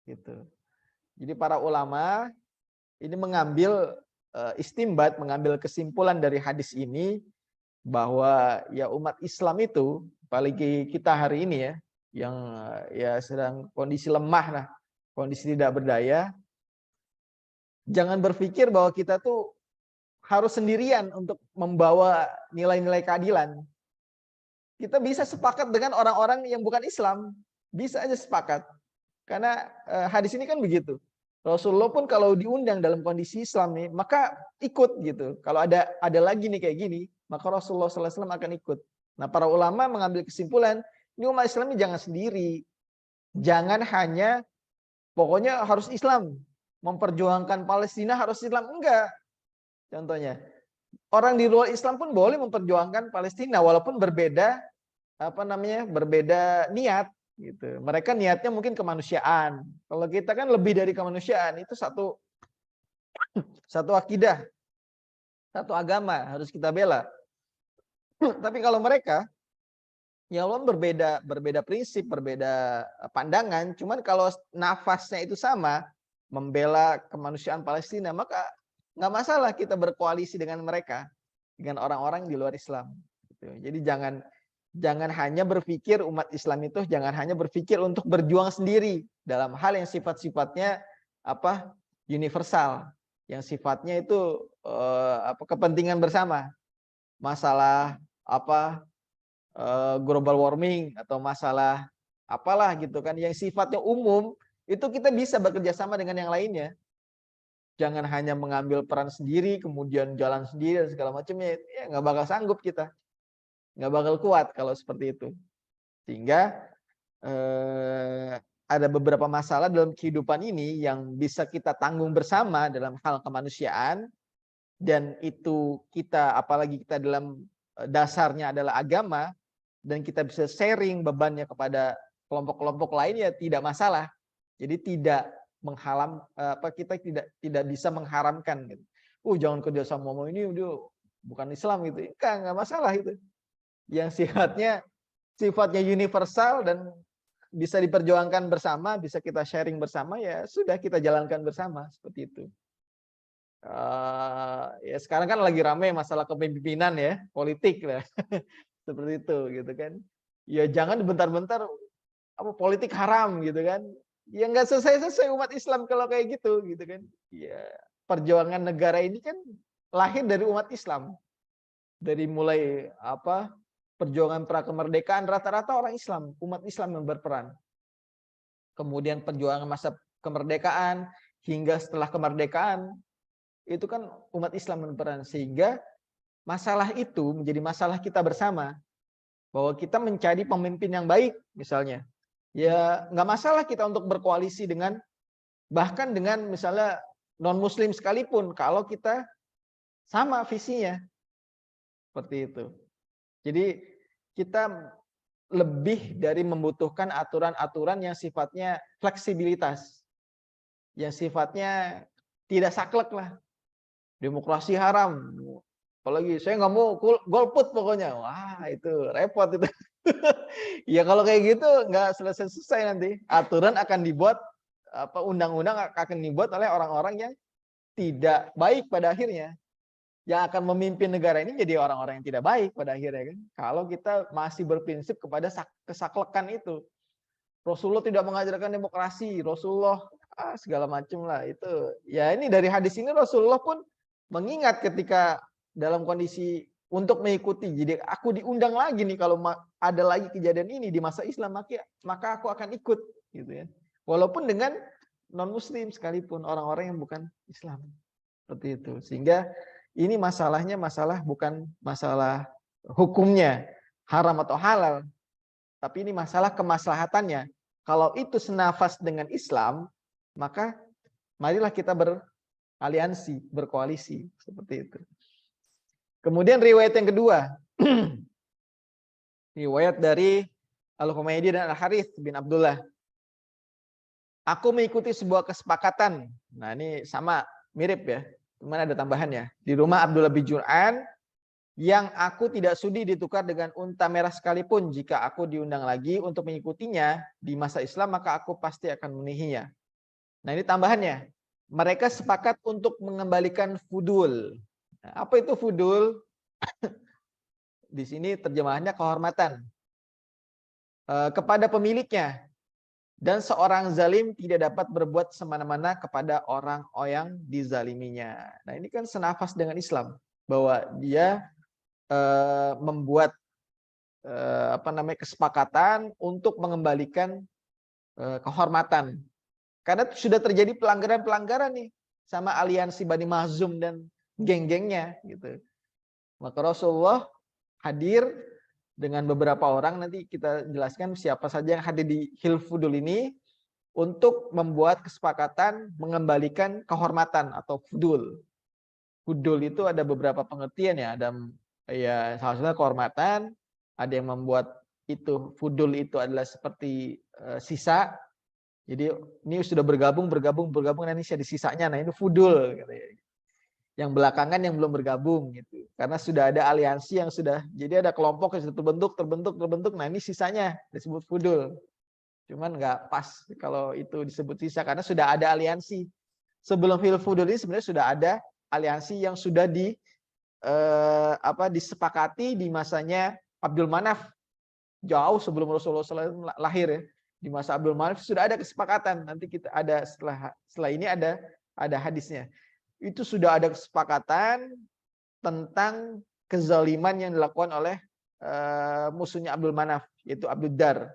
Gitu. Jadi para ulama ini mengambil istimbat, mengambil kesimpulan dari hadis ini bahwa ya umat Islam itu, apalagi kita hari ini ya, yang ya sedang kondisi lemah lah, kondisi tidak berdaya, jangan berpikir bahwa kita tuh harus sendirian untuk membawa nilai-nilai keadilan. Kita bisa sepakat dengan orang-orang yang bukan Islam, bisa aja sepakat. Karena hadis ini kan begitu. Rasulullah pun kalau diundang dalam kondisi Islam nih, maka ikut gitu. Kalau ada lagi nih kayak gini, maka Rasulullah SAW akan ikut. Nah, para ulama mengambil kesimpulan, ini umat Islam ini jangan sendiri. Jangan hanya pokoknya harus Islam, memperjuangkan Palestina harus Islam, enggak. Contohnya, orang di luar Islam pun boleh memperjuangkan Palestina walaupun berbeda berbeda niat gitu. Mereka niatnya mungkin kemanusiaan. Kalau kita kan lebih dari kemanusiaan, itu satu akidah, satu agama harus kita bela. Tapi kalau mereka ya Allah berbeda prinsip, berbeda pandangan, cuman kalau nafasnya itu sama, membela kemanusiaan Palestina, maka nggak masalah kita berkoalisi dengan mereka, dengan orang-orang di luar Islam. Jadi jangan hanya berpikir umat Islam itu jangan hanya berpikir untuk berjuang sendiri dalam hal yang sifat-sifatnya universal, yang sifatnya itu kepentingan bersama, masalah global warming atau masalah apalah gitu kan, yang sifatnya umum, itu kita bisa bekerja sama dengan yang lainnya. Jangan hanya mengambil peran sendiri kemudian jalan sendiri dan segala macamnya, ya nggak bakal sanggup kita. Nggak bakal kuat kalau seperti itu. Sehingga ada beberapa masalah dalam kehidupan ini yang bisa kita tanggung bersama dalam hal kemanusiaan, dan itu kita, apalagi kita dalam dasarnya adalah agama, dan kita bisa sharing bebannya kepada kelompok-kelompok lain, ya tidak masalah. Jadi tidak kita tidak bisa mengharamkan gitu. Jangan kerja sama ini dia bukan Islam gitu. Enggak masalah itu. Yang sifatnya universal dan bisa diperjuangkan bersama, bisa kita sharing bersama, ya sudah kita jalankan bersama seperti itu. Ya sekarang kan lagi ramai masalah kepemimpinan ya, politik lah. Seperti itu gitu kan. Ya jangan bentar-bentar politik haram gitu kan. Ya nggak selesai-selesai umat Islam kalau kayak gitu kan. Ya perjuangan negara ini kan lahir dari umat Islam. Dari mulai perjuangan pra kemerdekaan rata-rata orang Islam, umat Islam yang berperan. Kemudian perjuangan masa kemerdekaan hingga setelah kemerdekaan itu kan umat Islam yang berperan, sehingga masalah itu menjadi masalah kita bersama, bahwa kita mencari pemimpin yang baik misalnya. Ya nggak masalah kita untuk berkoalisi dengan bahkan dengan misalnya non muslim sekalipun kalau kita sama visinya. Seperti itu. Jadi kita lebih dari membutuhkan aturan-aturan yang sifatnya fleksibilitas, yang sifatnya tidak saklek lah. Demokrasi haram, apalagi saya nggak mau golput pokoknya, wah itu repot itu. Ya kalau kayak gitu nggak selesai-selesai nanti. Aturan akan dibuat, undang-undang akan dibuat oleh orang-orang yang tidak baik pada akhirnya. Yang akan memimpin negara ini jadi orang-orang yang tidak baik pada akhirnya kan. Kalau kita masih berprinsip kepada kesaklekan itu. Rasulullah tidak mengajarkan demokrasi, Rasulullah segala macam lah itu. Ya ini dari hadis ini Rasulullah pun mengingat ketika dalam kondisi untuk mengikuti. Jadi aku diundang lagi nih kalau ada lagi kejadian ini di masa Islam, maka aku akan ikut gitu ya. Walaupun dengan non muslim sekalipun, orang-orang yang bukan Islam. Seperti itu. Sehingga ini masalahnya bukan masalah hukumnya haram atau halal, tapi ini masalah kemaslahatannya. Kalau itu senafas dengan Islam, maka marilah kita beraliansi, berkoalisi seperti itu. Kemudian riwayat yang kedua, riwayat dari Al-Humaydi dan Al-Harith bin Abdullah. Aku mengikuti sebuah kesepakatan. Nah ini sama, mirip ya. Cuman ada tambahannya. Di rumah Abdullah bin Jur'an, yang aku tidak sudi ditukar dengan unta merah sekalipun. Jika aku diundang lagi untuk mengikutinya di masa Islam, maka aku pasti akan memenuhinya. Nah ini tambahannya. Mereka sepakat untuk mengembalikan fudul. Nah, apa itu fudul? Di sini terjemahannya kehormatan kepada pemiliknya. Dan seorang zalim tidak dapat berbuat semena-mena kepada orang yang dizaliminya. Nah ini kan senafas dengan Islam, bahwa dia membuat kesepakatan untuk mengembalikan kehormatan. Karena sudah terjadi pelanggaran-pelanggaran nih sama aliansi Bani Mahzum dan geng-gengnya gitu. Maka Rasulullah hadir dengan beberapa orang, nanti kita jelaskan siapa saja yang hadir di Hilfudul ini, untuk membuat kesepakatan mengembalikan kehormatan atau fudul. Fudul itu ada beberapa pengertian ya, ada ya salah satunya kehormatan, ada yang membuat itu fudul itu adalah seperti sisa. Jadi ini sudah bergabung, nah ini ada sisanya, nah ini fudul. Yang belakangan yang belum bergabung gitu, karena sudah ada aliansi yang sudah, jadi ada kelompok yang sudah terbentuk, nah ini sisanya disebut fudul. Cuman nggak pas kalau itu disebut sisa, karena sudah ada aliansi. Sebelum Hilf Fudul ini sebenarnya sudah ada aliansi yang sudah disepakati di masanya Abdul Manaf, jauh sebelum Rasulullah SAW lahir ya. Di masa Abdul Manaf sudah ada kesepakatan. Nanti kita ada setelah ini ada hadisnya. Itu sudah ada kesepakatan tentang kezaliman yang dilakukan oleh musuhnya Abdul Manaf, yaitu Abdul Dar.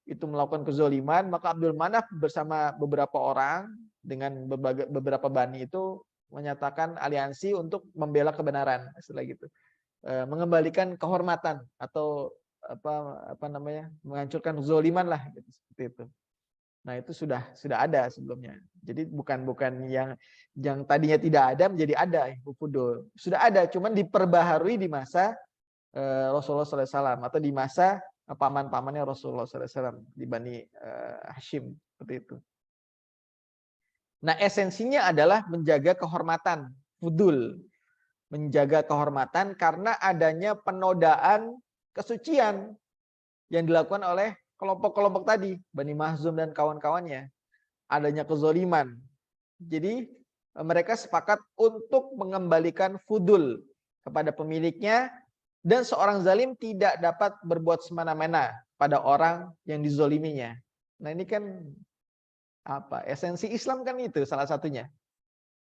Itu melakukan kezaliman, maka Abdul Manaf bersama beberapa orang dengan beberapa bani itu menyatakan aliansi untuk membela kebenaran, setelah gitu, mengembalikan kehormatan atau menghancurkan kezaliman lah, gitu, seperti itu. Nah itu sudah ada sebelumnya. Jadi bukan yang tadinya tidak ada menjadi ada, fudul sudah ada, cuman diperbaharui di masa Rasulullah SAW atau di masa paman-pamannya Rasulullah SAW di Bani Hashim, seperti itu. Nah esensinya adalah menjaga kehormatan, fudul, menjaga kehormatan karena adanya penodaan kesucian yang dilakukan oleh kelompok-kelompok tadi, Bani Mahzum dan kawan-kawannya, adanya kezaliman. Jadi mereka sepakat untuk mengembalikan fudul kepada pemiliknya, dan seorang zalim tidak dapat berbuat semena-mena pada orang yang dizoliminya. Nah ini kan esensi Islam kan itu salah satunya,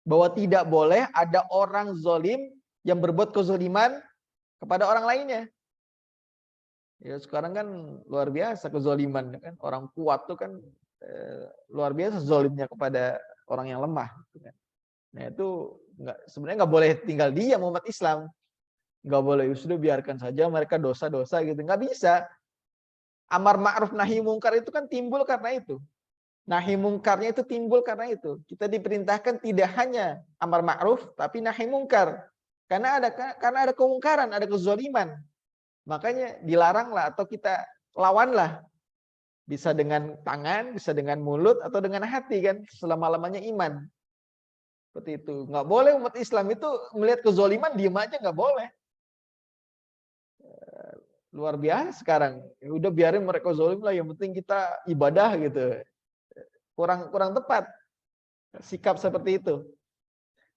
bahwa tidak boleh ada orang zalim yang berbuat kezaliman kepada orang lainnya. Ya sekarang kan luar biasa kezaliman kan, orang kuat tuh kan luar biasa zalimnya kepada orang yang lemah. Nah itu sebenarnya nggak boleh tinggal diam umat Islam, nggak boleh sudah biarkan saja mereka dosa-dosa gitu, nggak bisa. Amar ma'ruf nahi mungkar itu kan timbul karena itu, nahi mungkarnya itu timbul karena itu. Kita diperintahkan tidak hanya amar ma'ruf tapi nahi mungkar, karena ada kemungkaran, ada kezaliman. Makanya dilaranglah atau kita lawanlah. Bisa dengan tangan, bisa dengan mulut, atau dengan hati kan. Selama-lamanya iman. Seperti itu. Nggak boleh umat Islam itu melihat kezaliman, diem aja nggak boleh. Luar biasa sekarang. Ya udah biarin mereka zalim lah, yang penting kita ibadah gitu. Kurang tepat sikap seperti itu.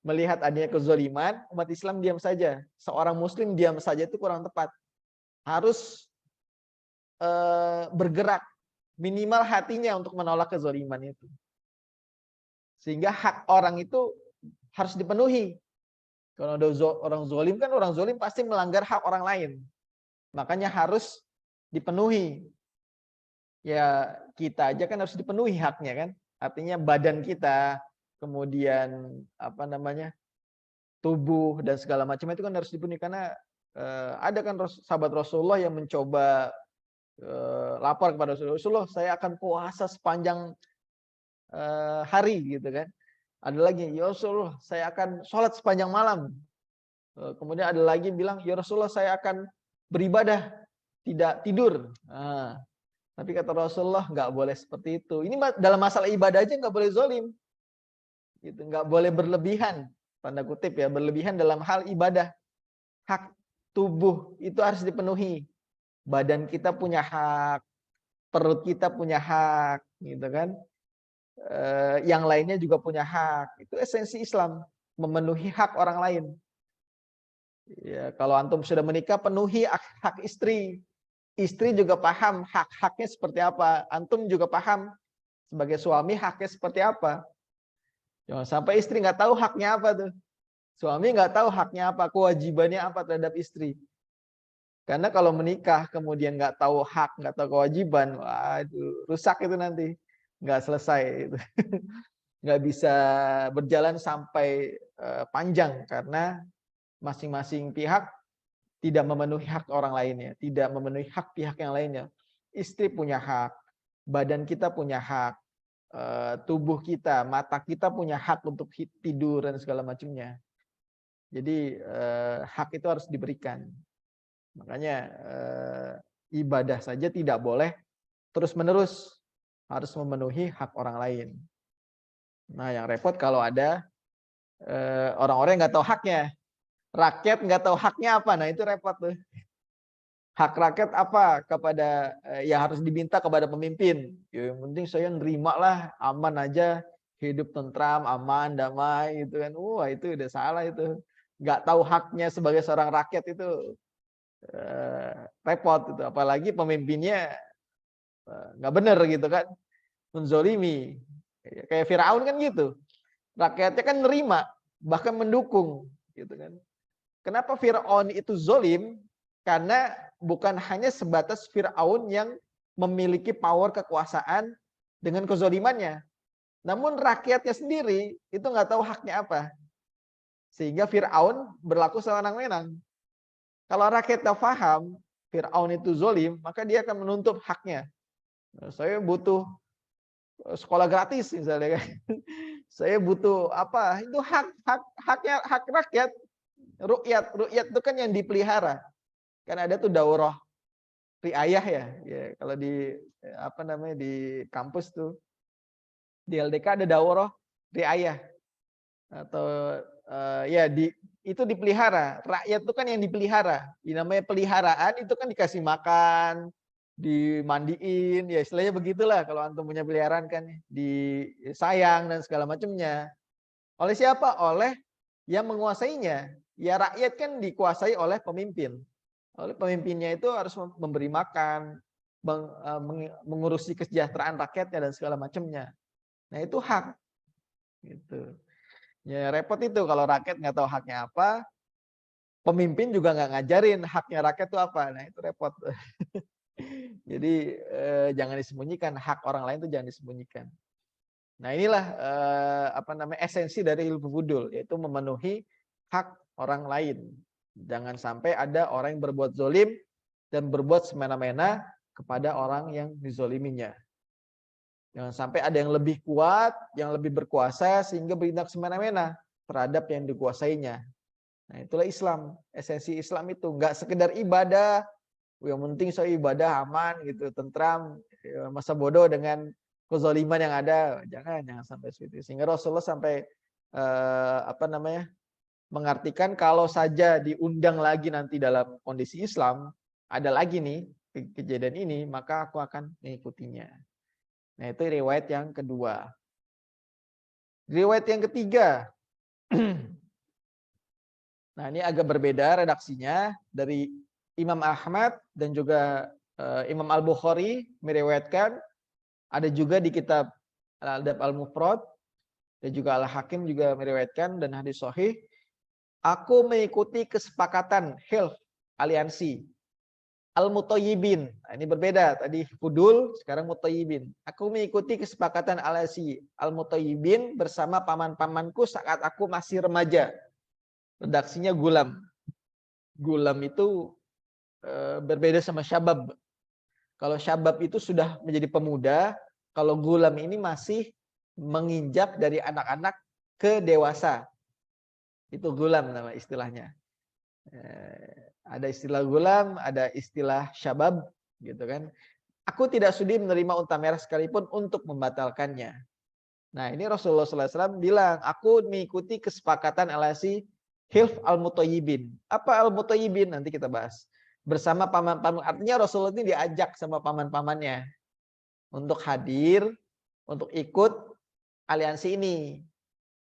Melihat adanya kezaliman, umat Islam diam saja. Seorang muslim diam saja itu kurang tepat. Harus bergerak, minimal hatinya untuk menolak kezaliman itu. Sehingga hak orang itu harus dipenuhi. Kalau ada orang zalim kan, orang zalim pasti melanggar hak orang lain. Makanya harus dipenuhi. Ya kita aja kan harus dipenuhi haknya kan. Artinya badan kita, kemudian tubuh dan segala macam itu kan harus dipenuhi, karena ada kan sahabat Rasulullah yang mencoba lapor kepada Rasulullah, saya akan puasa sepanjang hari gitu kan. Ada lagi, ya Rasulullah saya akan sholat sepanjang malam. Kemudian ada lagi bilang, ya Rasulullah saya akan beribadah tidak tidur. Tapi kata Rasulullah nggak boleh seperti itu. Ini dalam masalah ibadah aja nggak boleh zalim, gitu, nggak boleh berlebihan, tanda kutip ya, berlebihan dalam hal ibadah. Hak tubuh itu harus dipenuhi. Badan kita punya hak, perut kita punya hak, gitu kan. Yang lainnya juga punya hak. Itu esensi Islam, memenuhi hak orang lain. Ya, kalau antum sudah menikah, penuhi hak istri. Istri juga paham hak-haknya seperti apa. Antum juga paham sebagai suami haknya seperti apa. Jangan sampai istri nggak tahu haknya apa tuh. Suami nggak tahu haknya apa, kewajibannya apa terhadap istri. Karena kalau menikah kemudian nggak tahu hak, nggak tahu kewajiban, wah itu rusak itu nanti, nggak selesai itu. Nggak bisa berjalan sampai panjang karena masing-masing pihak tidak memenuhi hak orang lainnya, tidak memenuhi hak pihak yang lainnya. Istri punya hak, badan kita punya hak, tubuh kita, mata kita punya hak untuk tidur dan segala macamnya. Jadi hak itu harus diberikan. Makanya ibadah saja tidak boleh terus-menerus, harus memenuhi hak orang lain. Nah, yang repot kalau ada orang-orang yang nggak tahu haknya, rakyat nggak tahu haknya apa. Nah, itu repot tuh. Hak rakyat apa kepada yang harus diminta kepada pemimpin? Ya, yang penting saya nerima lah, aman aja, hidup tentram, aman, damai, gitu kan. Wah, itu udah salah itu. Nggak tahu haknya sebagai seorang rakyat itu repot itu. Apalagi pemimpinnya nggak bener gitu kan, menzolimi. Kayak Firaun kan gitu. Rakyatnya kan nerima, bahkan mendukung, gitu kan. Kenapa Firaun itu zolim? Karena bukan hanya sebatas Firaun yang memiliki power kekuasaan dengan kezolimannya, namun rakyatnya sendiri itu nggak tahu haknya apa, sehingga Firaun berlaku sewenang-wenang. Kalau rakyat tak paham Firaun itu zolim, maka dia akan menuntut haknya. Saya butuh sekolah gratis misalnya kan. Saya butuh apa? Itu haknya hak rakyat. Rukyat itu kan yang dipelihara. Kan ada tuh daurah riayah ya. Ya, kalau di apa namanya di kampus tuh di LDK ada daurah riayah atau ya itu dipelihara. Rakyat itu kan yang dipelihara. Ini namanya peliharaan, itu kan dikasih makan, dimandiin, ya istilahnya begitulah kalau antum punya peliharaan kan, disayang dan segala macamnya. Oleh siapa? Oleh yang menguasainya. Ya rakyat kan dikuasai oleh pemimpin. Oleh pemimpinnya itu harus memberi makan, mengurusi kesejahteraan rakyatnya dan segala macamnya. Nah, itu hak. Gitu. Ya repot itu kalau rakyat nggak tahu haknya apa, pemimpin juga nggak ngajarin haknya rakyat itu apa. Nah, itu repot. Jadi jangan disembunyikan, hak orang lain itu jangan disembunyikan. Nah, inilah apa namanya esensi dari hilful fudul, yaitu memenuhi hak orang lain. Jangan sampai ada orang yang berbuat zolim dan berbuat semena-mena kepada orang yang dizoliminya. Jangan sampai ada yang lebih kuat, yang lebih berkuasa sehingga bertindak semena-mena terhadap yang dikuasainya. Nah, itulah Islam. Esensi Islam itu nggak sekedar ibadah, yang penting saya ibadah aman gitu, tentram, masa bodoh dengan kezaliman yang ada. Jangan sampai seperti itu. Sehingga Rasulullah sampai apa namanya mengartikan kalau saja diundang lagi nanti dalam kondisi Islam, ada lagi nih kejadian ini, maka aku akan mengikutinya. Nah, itu riwayat yang kedua. Riwayat yang ketiga. Nah, ini agak berbeda redaksinya dari Imam Ahmad dan juga Imam Al-Bukhari meriwayatkan, ada juga di kitab Al-Adab Al-Mufrad dan juga Al-Hakim juga meriwayatkan dan hadis sahih. Aku mengikuti kesepakatan hilf aliansi Al-Mutayyibin. Nah, ini berbeda. Tadi Fudul, sekarang Mutayyibin. Aku mengikuti kesepakatan aliansi Al-Mutayyibin bersama paman-pamanku saat aku masih remaja. Redaksinya gulam. Gulam itu berbeda sama syabab. Kalau syabab itu sudah menjadi pemuda, kalau gulam ini masih menginjak dari anak-anak ke dewasa. Itu gulam nama istilahnya. Ada istilah gulam, ada istilah syabab, gitu kan. Aku tidak sudi menerima unta merah sekalipun untuk membatalkannya. Nah, ini Rasulullah SAW bilang, aku mengikuti kesepakatan aliansi Hilf Al-Mutayyibin. Apa Al-Mutayyibin? Nanti kita bahas. Bersama paman-paman. Artinya Rasulullah ini diajak sama paman-pamannya untuk hadir, untuk ikut aliansi ini.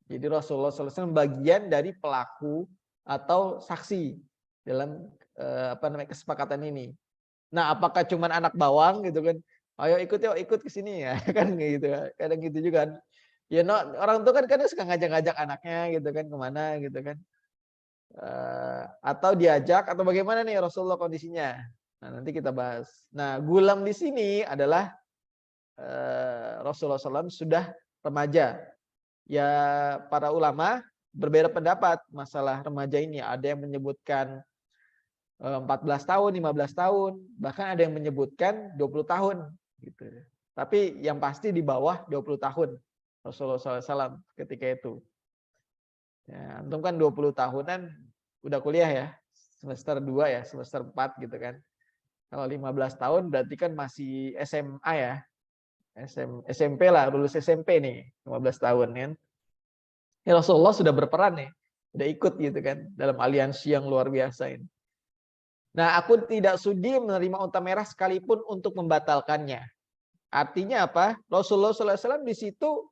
Jadi Rasulullah SAW bagian dari pelaku atau saksi dalam apa namanya kesepakatan ini. Nah, apakah cuman anak bawang gitu kan? Ayo ikut yuk, ikut ke sini ya kan gitu. Kadang gitu juga kan. Ya no, orang tua kan kadang suka ngajak-ngajak anaknya gitu kan kemana gitu kan. Atau diajak atau bagaimana nih Rasulullah kondisinya. Nah, nanti kita bahas. Nah, gulam di sini adalah Rasulullah SAW sudah remaja. Ya, para ulama berbeda pendapat masalah remaja ini. Ada yang menyebutkan 14 tahun, 15 tahun, bahkan ada yang menyebutkan 20 tahun gitu. Tapi yang pasti di bawah 20 tahun Rasulullah SAW ketika itu. Ya, antum kan 20 tahunan udah kuliah ya, semester 2 ya, semester 4 gitu kan. Kalau 15 tahun berarti kan masih SMA ya. SMP lah, lulus SMP nih, 15 tahun kan. Ya, Rasulullah sudah berperan nih, udah ikut gitu kan dalam aliansi yang luar biasa ini. Nah, aku tidak sudi menerima unta merah sekalipun untuk membatalkannya. Artinya apa? Rasulullah SAW di situ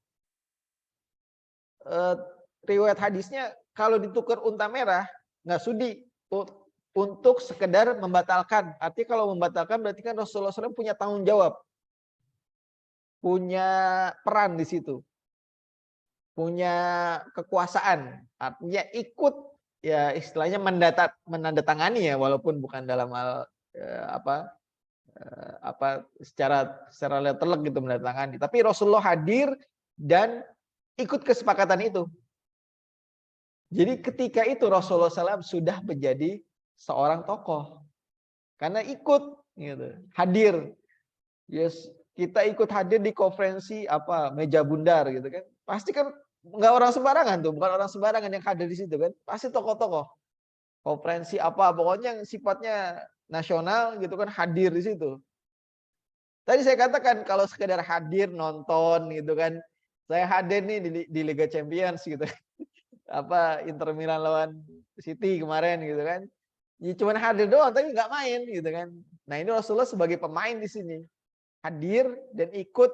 riwayat hadisnya kalau ditukar unta merah nggak sudi untuk sekedar membatalkan. Artinya kalau membatalkan berarti kan Rasulullah SAW punya tanggung jawab, punya peran di situ, punya kekuasaan. Artinya ikut ya istilahnya menandatangani ya walaupun bukan dalam hal secara letterlek gitu menandatangani. Tapi Rasulullah hadir dan ikut kesepakatan itu. Jadi ketika itu Rasulullah SAW sudah menjadi seorang tokoh karena ikut gitu, hadir. Yes, kita ikut hadir di konferensi meja bundar gitu kan. Pasti kan nggak orang sembarangan tuh, bukan orang sembarangan yang hadir di situ kan. Pasti tokoh-tokoh. Konferensi pokoknya yang sifatnya nasional gitu kan hadir di situ. Tadi saya katakan kalau sekedar hadir nonton gitu kan. Saya hadir nih di Liga Champions gitu. Inter Milan lawan City kemarin gitu kan. Ya cuma hadir doang tapi nggak main gitu kan. Nah, ini Rasulullah sebagai pemain di sini. Hadir dan ikut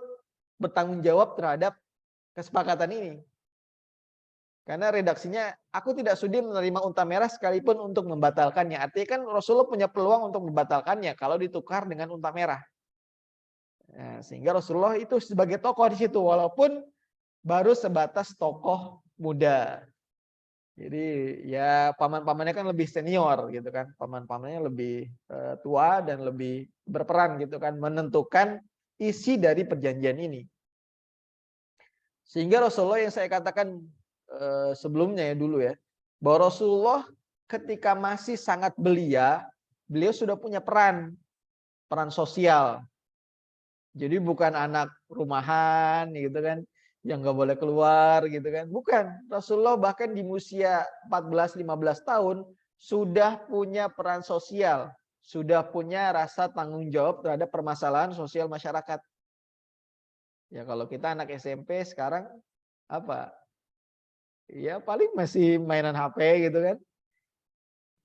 bertanggung jawab terhadap kesepakatan ini. Karena redaksinya, aku tidak sudi menerima unta merah sekalipun untuk membatalkannya. Artinya kan Rasulullah punya peluang untuk membatalkannya kalau ditukar dengan unta merah. Nah, sehingga Rasulullah itu sebagai tokoh di situ walaupun baru sebatas tokoh muda. Jadi ya paman-pamannya kan lebih senior gitu kan, paman-pamannya lebih tua dan lebih berperan gitu kan, menentukan isi dari perjanjian ini. Sehingga Rasulullah yang saya katakan sebelumnya ya dulu ya, bahwa Rasulullah ketika masih sangat belia, beliau sudah punya peran sosial. Jadi bukan anak rumahan gitu kan, yang nggak boleh keluar gitu kan. Bukan. Rasulullah bahkan di usia 14-15 tahun sudah punya peran sosial. Sudah punya rasa tanggung jawab terhadap permasalahan sosial masyarakat. Ya kalau kita anak SMP sekarang ya paling masih mainan HP gitu kan.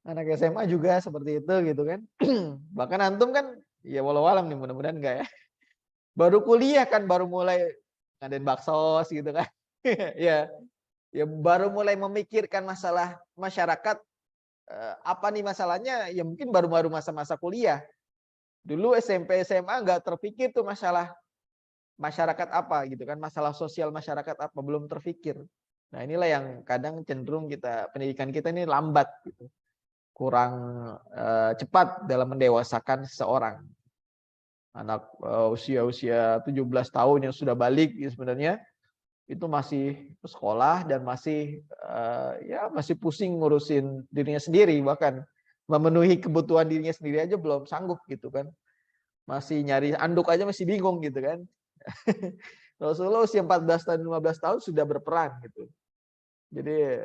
Anak SMA juga seperti itu gitu kan. Bahkan antum kan ya walau alam nih mudah-mudahan enggak ya. Baru kuliah kan baru mulai ngadain baksos gitu kan. Ya, ya baru mulai memikirkan masalah masyarakat apa nih masalahnya ya mungkin baru-baru masa-masa kuliah. Dulu SMP SMA nggak terpikir tuh masalah masyarakat apa gitu kan, masalah sosial masyarakat apa belum terpikir. Nah, inilah yang kadang cenderung pendidikan kita ini lambat gitu. Kurang cepat dalam mendewasakan seseorang. Anak usia 17 tahun yang sudah balik ya sebenarnya itu masih sekolah dan masih masih pusing ngurusin dirinya sendiri, bahkan memenuhi kebutuhan dirinya sendiri aja belum sanggup gitu kan. Masih nyari anduk aja masih bingung gitu kan. Rasulullah usia 14 tahun 15 tahun sudah berperan gitu. Jadi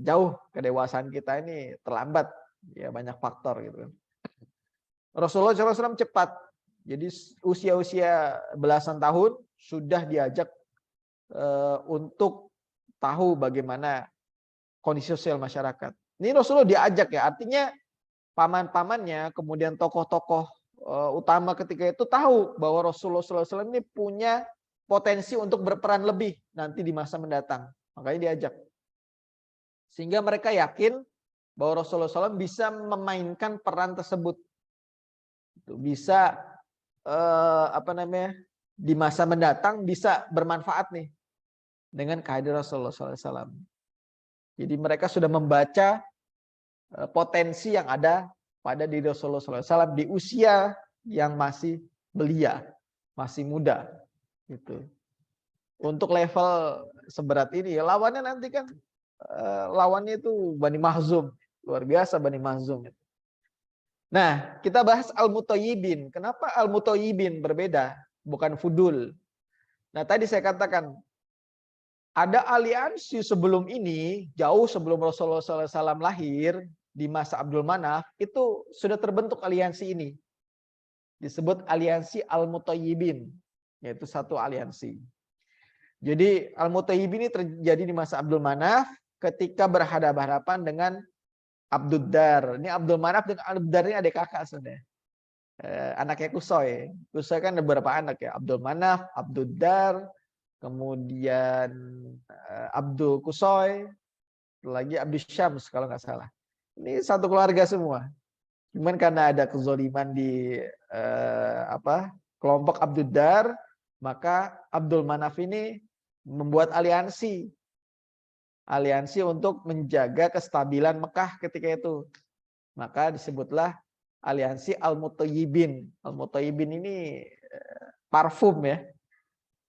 jauh kedewasaan kita ini terlambat ya banyak faktor gitu kan. Rasulullah SAW cepat. Jadi usia-usia belasan tahun sudah diajak untuk tahu bagaimana kondisi sosial masyarakat. Ini Rasulullah diajak ya, artinya paman-pamannya, kemudian tokoh-tokoh utama ketika itu tahu bahwa Rasulullah SAW ini punya potensi untuk berperan lebih nanti di masa mendatang. Makanya diajak. Sehingga mereka yakin bahwa Rasulullah SAW bisa memainkan peran tersebut. Bisa di masa mendatang bisa bermanfaat nih dengan kehadiran Rasulullah SAW. Jadi mereka sudah membaca potensi yang ada pada diri Rasulullah SAW di usia yang masih belia, masih muda. Gitu. Untuk level seberat ini, ya lawannya nanti kan lawannya itu Bani Makhzum, luar biasa Bani Makhzum. Nah, kita bahas Al-Mutayyibin. Kenapa Al-Mutayyibin berbeda bukan fudul. Nah, tadi saya katakan ada aliansi sebelum ini, jauh sebelum Rasulullah SAW lahir, di masa Abdul Manaf, itu sudah terbentuk aliansi ini. Disebut aliansi Al-Mutayyibin, yaitu satu aliansi. Jadi Al-Mutayyibin ini terjadi di masa Abdul Manaf ketika berhadapan-hadapan dengan Abdud Dar. Ini Abdul Manaf dengan Abdud Dar ini adik kakak sebenarnya. Anaknya Kusoi. Kusoi kan ada beberapa anak ya. Abdul Manaf, Abdud Dar, kemudian Abdul Kusoi, lagi Abdul Syams kalau nggak salah. Ini satu keluarga semua. Cuman karena ada kezoliman di kelompok Abdul Dar, maka Abdul Manaf ini membuat aliansi untuk menjaga kestabilan Mekah ketika itu. Maka disebutlah aliansi Al-Mutayyibin. Al-Mutayyibin ini parfum ya.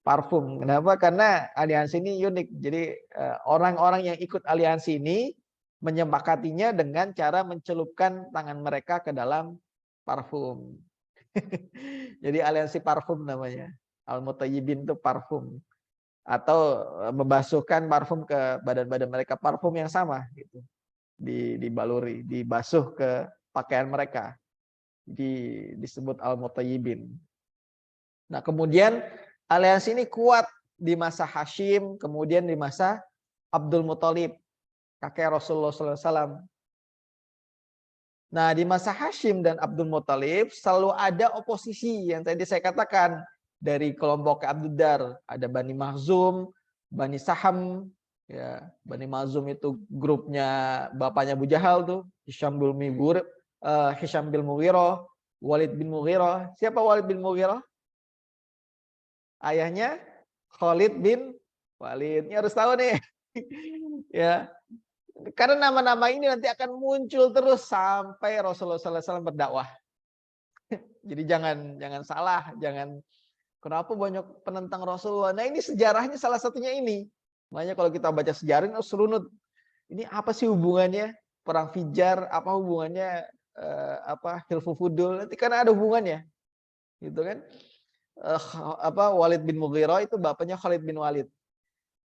Parfum. Kenapa? Karena aliansi ini unik. Jadi orang-orang yang ikut aliansi ini menyepakatinya dengan cara mencelupkan tangan mereka ke dalam parfum. Jadi aliansi parfum namanya. Al-Mutayyibin itu parfum. Atau membasuhkan parfum ke badan-badan mereka. Parfum yang sama gitu. Dibaluri, dibasuh ke pakaian mereka. Disebut Al-Mutayyibin. Nah, kemudian aliansi ini kuat di masa Hashim, kemudian di masa Abdul Muthalib, kakek Rasulullah SAW. Nah, di masa Hashim dan Abdul Muthalib selalu ada oposisi yang tadi saya katakan dari kelompok Abdud Dar. Ada Bani Makhzum, Bani Saham. Ya, Bani Makhzum itu grupnya bapaknya Abu Jahal tuh, Hisham bin Mughirah, Walid bin Mughirah. Siapa Walid bin Mughirah? Ayahnya Khalid bin Walid. Ini harus tahu nih. Ya. Karena nama-nama ini nanti akan muncul terus sampai Rasulullah SAW berdakwah. Jadi jangan salah, kenapa banyak penentang Rasulullah. Nah, ini sejarahnya salah satunya ini. Makanya kalau kita baca sejarah ini serunut. Ini apa sih hubungannya perang Fijar? Apa hubungannya Hilfu Fudul? Nanti karena ada hubungannya. Gitu kan? Walid bin Mughirah itu bapaknya Khalid bin Walid.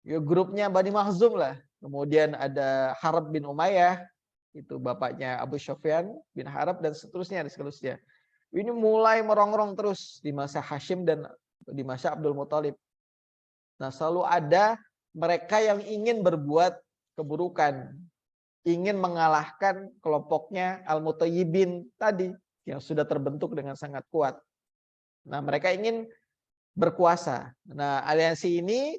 Ya, grupnya Bani Makhzum lah. Kemudian ada Harb bin Umayyah, itu bapaknya Abu Sufyan bin Harb dan seterusnya. Ini mulai merongrong terus di masa Hashim dan di masa Abdul Muthalib. Nah, selalu ada mereka yang ingin berbuat keburukan, ingin mengalahkan kelompoknya Al-Mutayyibin tadi yang sudah terbentuk dengan sangat kuat. Nah, mereka ingin berkuasa. Nah, aliansi ini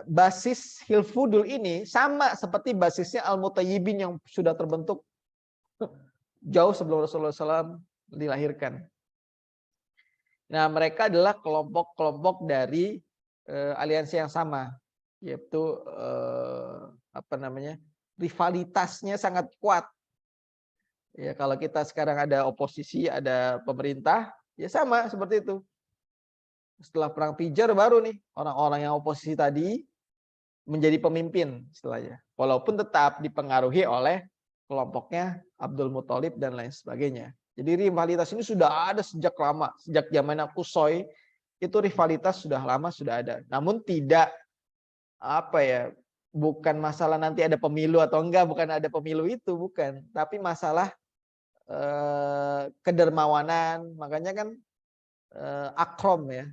basis Hilfudul ini sama seperti basisnya Al-Mutayyibin yang sudah terbentuk jauh sebelum Rasulullah SAW dilahirkan. Nah, mereka adalah kelompok-kelompok dari aliansi yang sama, yaitu rivalitasnya sangat kuat. Ya, kalau kita sekarang ada oposisi, ada pemerintah, ya sama seperti itu. Setelah perang Fijar baru nih orang-orang yang oposisi tadi menjadi pemimpin setelahnya. Walaupun tetap dipengaruhi oleh kelompoknya Abdul Muthalib dan lain sebagainya. Jadi rivalitas ini sudah ada sejak lama, sejak zaman Qusay itu rivalitas sudah lama sudah ada. Namun tidak bukan masalah nanti ada pemilu atau enggak, bukan ada pemilu itu, bukan. Tapi masalah kedermawanan, makanya kan akrom ya.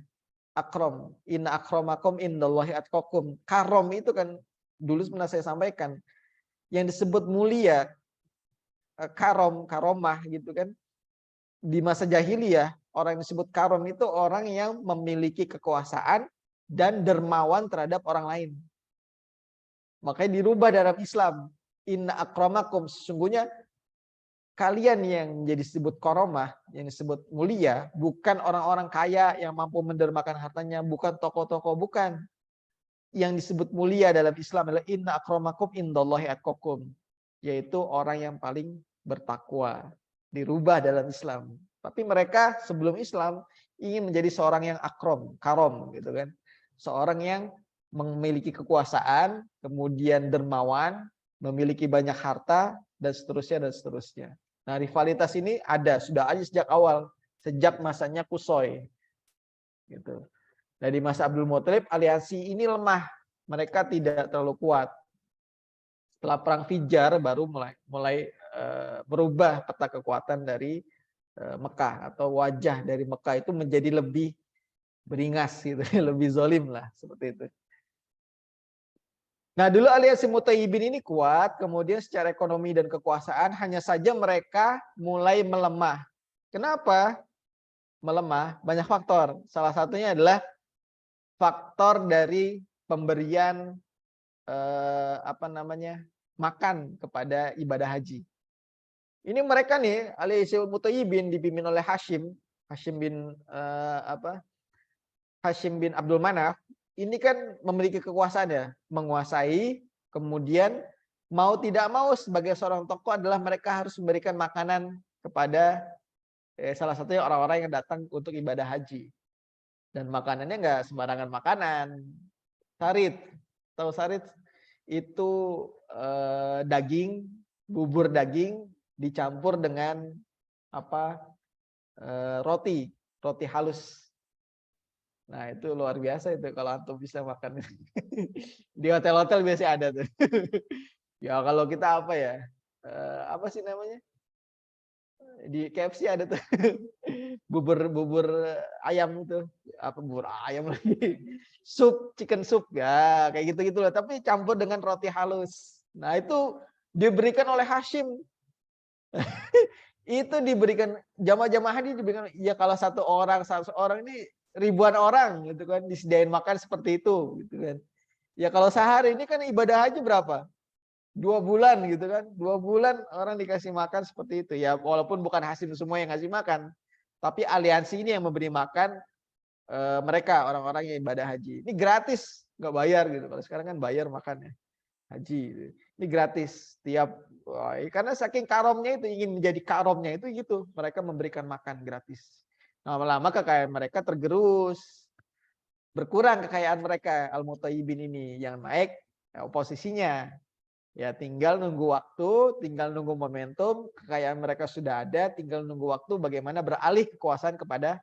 Akrom, inna akramakum indallahi atqakum. Karom itu kan dulu pernah saya sampaikan yang disebut mulia, karomah gitu kan. Di masa jahiliyah orang yang disebut karom itu orang yang memiliki kekuasaan dan dermawan terhadap orang lain. Makanya dirubah dalam Islam, inna akramakum, sesungguhnya kalian yang menjadi disebut koromah, yang disebut mulia, bukan orang-orang kaya yang mampu mendermakan hartanya, bukan tokoh-tokoh, bukan. Yang disebut mulia dalam Islam adalah inna akramakum indallahi atqakum, yaitu orang yang paling bertakwa. Dirubah dalam Islam. Tapi mereka sebelum Islam ingin menjadi seorang yang karom gitu kan. Seorang yang memiliki kekuasaan, kemudian dermawan, memiliki banyak harta, dan seterusnya. Nah, rivalitas ini sudah ada sejak awal, sejak masanya Qusay. Gitu. Dari masa Abdul Muthalib, aliansi ini lemah, mereka tidak terlalu kuat. Setelah perang Fijar baru mulai berubah peta kekuatan dari Mekah, atau wajah dari Mekah itu menjadi lebih beringas gitu, lebih zolim lah seperti itu. Nah, dulu aliansi Mutayyibin ini kuat, kemudian secara ekonomi dan kekuasaan hanya saja mereka mulai melemah. Kenapa melemah? Banyak faktor. Salah satunya adalah faktor dari pemberian makan kepada ibadah haji. Ini mereka nih, aliansi Mutayyibin dipimpin oleh Hashim bin Abdul Manaf. Ini kan memiliki kekuasaan ya, menguasai, kemudian mau tidak mau sebagai seorang tokoh adalah mereka harus memberikan makanan kepada salah satunya orang-orang yang datang untuk ibadah haji. Dan makanannya nggak sembarangan makanan. Sarit, tahu sarit? Itu daging, bubur daging dicampur dengan roti halus. Nah, itu luar biasa itu kalau antum bisa makan. Di hotel-hotel biasanya ada tuh. Ya kalau kita apa ya? Apa sih namanya? Di KFC ada tuh. Bubur ayam itu. Apa bubur ayam lagi? Sup, chicken soup ya, kayak gitu-gitu loh, tapi campur dengan roti halus. Nah, itu diberikan oleh Hashim. Itu diberikan jamaah-jamaah haji diberikan, ya kalau satu orang ini ribuan orang gitu kan disediain makan seperti itu gitu kan. Ya kalau sehari ini kan ibadah haji berapa? 2 bulan gitu kan. 2 bulan orang dikasih makan seperti itu. Ya walaupun bukan Hashim semua yang ngasih makan, tapi aliansi ini yang memberi makan mereka orang-orang yang ibadah haji. Ini gratis, nggak bayar gitu. Kalau sekarang kan bayar makannya haji gitu. Ini gratis karena saking karomnya itu, ingin menjadi karomnya itu gitu, mereka memberikan makan gratis. Lama-lama kekayaan mereka tergerus, berkurang kekayaan mereka. Al-Mutayyibin ini yang naik oposisinya. Ya tinggal nunggu waktu, tinggal nunggu momentum, kekayaan mereka sudah ada, tinggal nunggu waktu bagaimana beralih kekuasaan kepada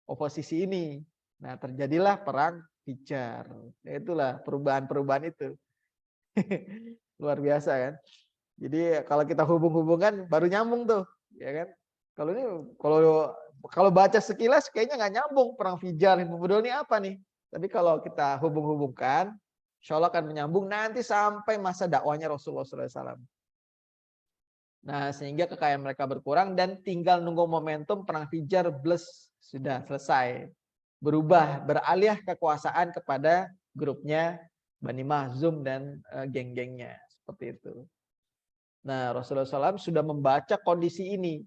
oposisi ini. Nah, terjadilah perang Fijar. Itulah perubahan-perubahan itu. Luar biasa kan. Jadi kalau kita hubung-hubungkan baru nyambung tuh, ya kan? Kalau baca sekilas kayaknya nggak nyambung perang Fijar ini apa nih? Tapi kalau kita hubung-hubungkan, insya Allah akan menyambung nanti sampai masa dakwanya Rasulullah SAW. Nah, sehingga kekayaan mereka berkurang dan tinggal nunggu momentum perang Fijar sudah selesai. Beralih kekuasaan kepada grupnya Bani Mahzum dan geng-gengnya. Seperti itu. Nah, Rasulullah SAW sudah membaca kondisi ini.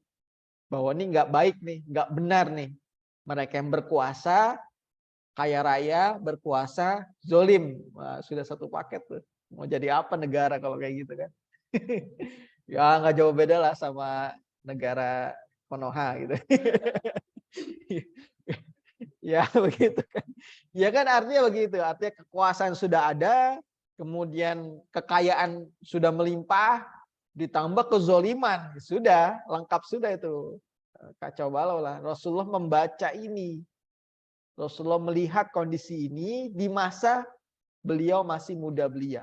Bahwa ini nggak baik nih, nggak benar nih. Mereka yang berkuasa, kaya raya, berkuasa, zolim. Wah, sudah satu paket tuh. Mau jadi apa negara kalau kayak gitu kan? Ya nggak jauh beda lah sama negara Konoha gitu. Ya begitu kan. Ya kan artinya begitu. Artinya kekuasaan sudah ada, kemudian kekayaan sudah melimpah, ditambah kezoliman, sudah lengkap sudah itu. Kacau balau lah. Rasulullah membaca ini. Rasulullah melihat kondisi ini di masa beliau masih muda belia.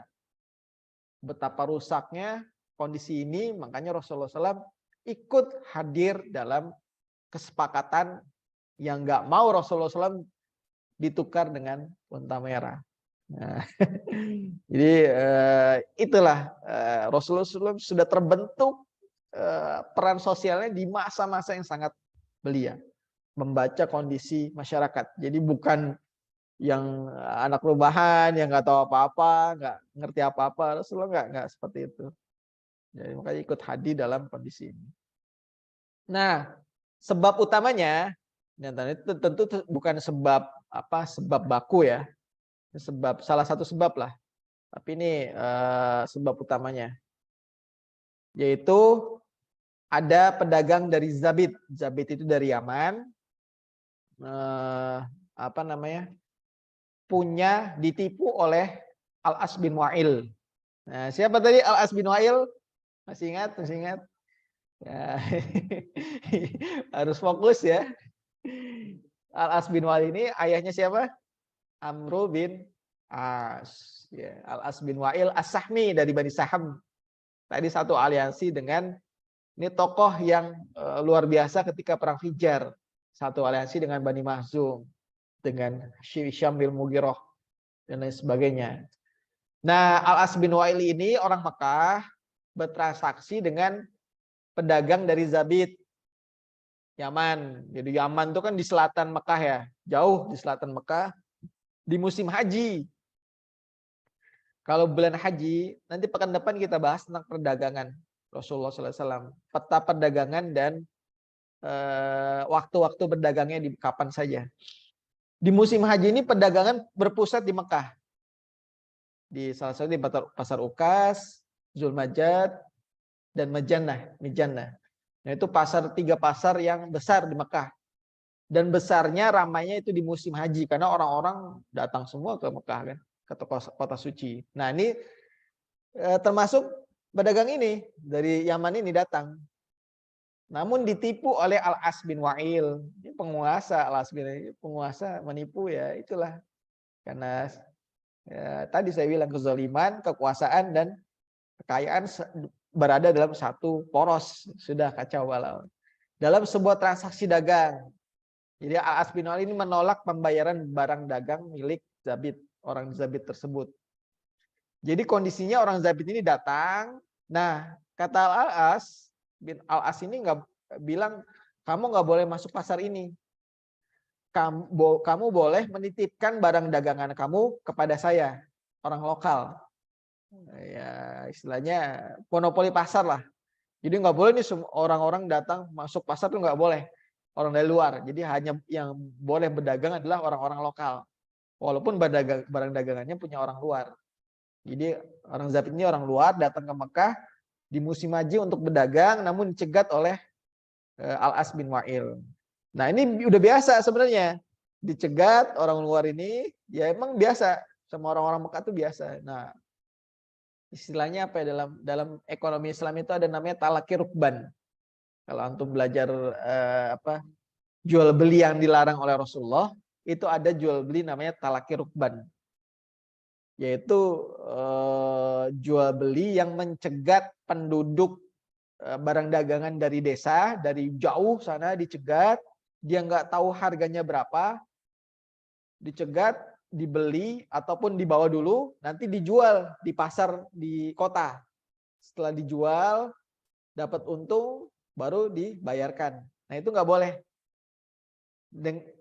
Betapa rusaknya kondisi ini, makanya Rasulullah SAW ikut hadir dalam kesepakatan yang nggak mau Rasulullah SAW ditukar dengan unta merah. Nah, jadi itulah Rasulullah SAW sudah terbentuk peran sosialnya di masa-masa yang sangat belia, membaca kondisi masyarakat. Jadi bukan yang anak rumahan yang nggak tahu apa-apa, nggak ngerti apa-apa. Rasulullah nggak seperti itu. Jadi makanya ikut hadir dalam kondisi ini. Nah, sebab utamanya itu tentu bukan sebab baku ya, sebab salah satu sebab lah. Tapi ini sebab utamanya, yaitu ada pedagang dari Zabit. Zabit itu dari Yaman, ditipu oleh Al-As bin Wa'il. Nah, siapa tadi Al-As bin Wa'il? Masih ingat? Ya. Harus fokus ya. Al-As bin Wa'il ini ayahnya siapa? Amru bin As. Ya, Al-As bin Wa'il As-Sahmi dari Bani Saham. Tadi satu aliansi dengan ini tokoh yang luar biasa ketika perang Fijar. Satu aliansi dengan Bani Mahzum, dengan Hisham bin Mughirah dan lain sebagainya. Nah, Al-As bin Wa'il ini orang Mekah bertransaksi dengan pedagang dari Zabit, Yaman. Jadi Yaman itu kan di selatan Mekah ya, jauh di selatan Mekah di musim haji. Kalau bulan haji, nanti pekan depan kita bahas tentang perdagangan Rasulullah SAW. Peta perdagangan dan waktu-waktu berdagangnya di kapan saja. Di musim haji ini perdagangan berpusat di Mekah. Di salah satu di Pasar Ukas, Zulmajad, dan Mijannah. Nah, itu tiga pasar yang besar di Mekah. Dan besarnya ramainya itu di musim haji karena orang-orang datang semua ke Mekah kan, ke kota suci. Nah, ini termasuk pedagang ini dari Yaman ini datang. Namun ditipu oleh Al-As bin Wa'il. Ini penguasa, Al-As bin Wa'il, penguasa menipu ya, itulah. Karena ya, tadi saya bilang kezaliman, kekuasaan dan kekayaan berada dalam satu poros, sudah kacau balau. Dalam sebuah transaksi dagang. Jadi Al-As bin Wa'il ini menolak pembayaran barang dagang milik Zabit, orang Zabit tersebut. Jadi kondisinya orang Zabit ini datang. Nah, kata Al-As bin Al-As ini nggak bilang kamu nggak boleh masuk pasar ini. Kamu boleh menitipkan barang dagangan kamu kepada saya, orang lokal. Ya, istilahnya monopoli pasar lah. Jadi nggak boleh nih orang-orang datang masuk pasar tuh nggak boleh. Orang dari luar. Jadi hanya yang boleh berdagang adalah orang-orang lokal. Walaupun barang dagangannya punya orang luar. Jadi orang Zabit ini orang luar datang ke Mekah di musim haji untuk berdagang, namun dicegat oleh Al-As bin Wa'il. Nah, ini udah biasa sebenarnya. Dicegat orang luar ini, ya emang biasa. Sama orang-orang Mekah itu biasa. Nah, istilahnya apa ya, dalam ekonomi Islam itu ada namanya talaki rukban. Kalau antum belajar jual beli yang dilarang oleh Rasulullah, itu ada jual beli namanya talaki rukban. Yaitu jual beli yang mencegat penduduk barang dagangan dari desa, dari jauh sana dicegat, dia nggak tahu harganya berapa, dicegat, dibeli ataupun dibawa dulu, nanti dijual di pasar di kota. Setelah dijual, dapat untung, baru dibayarkan. Nah, itu nggak boleh.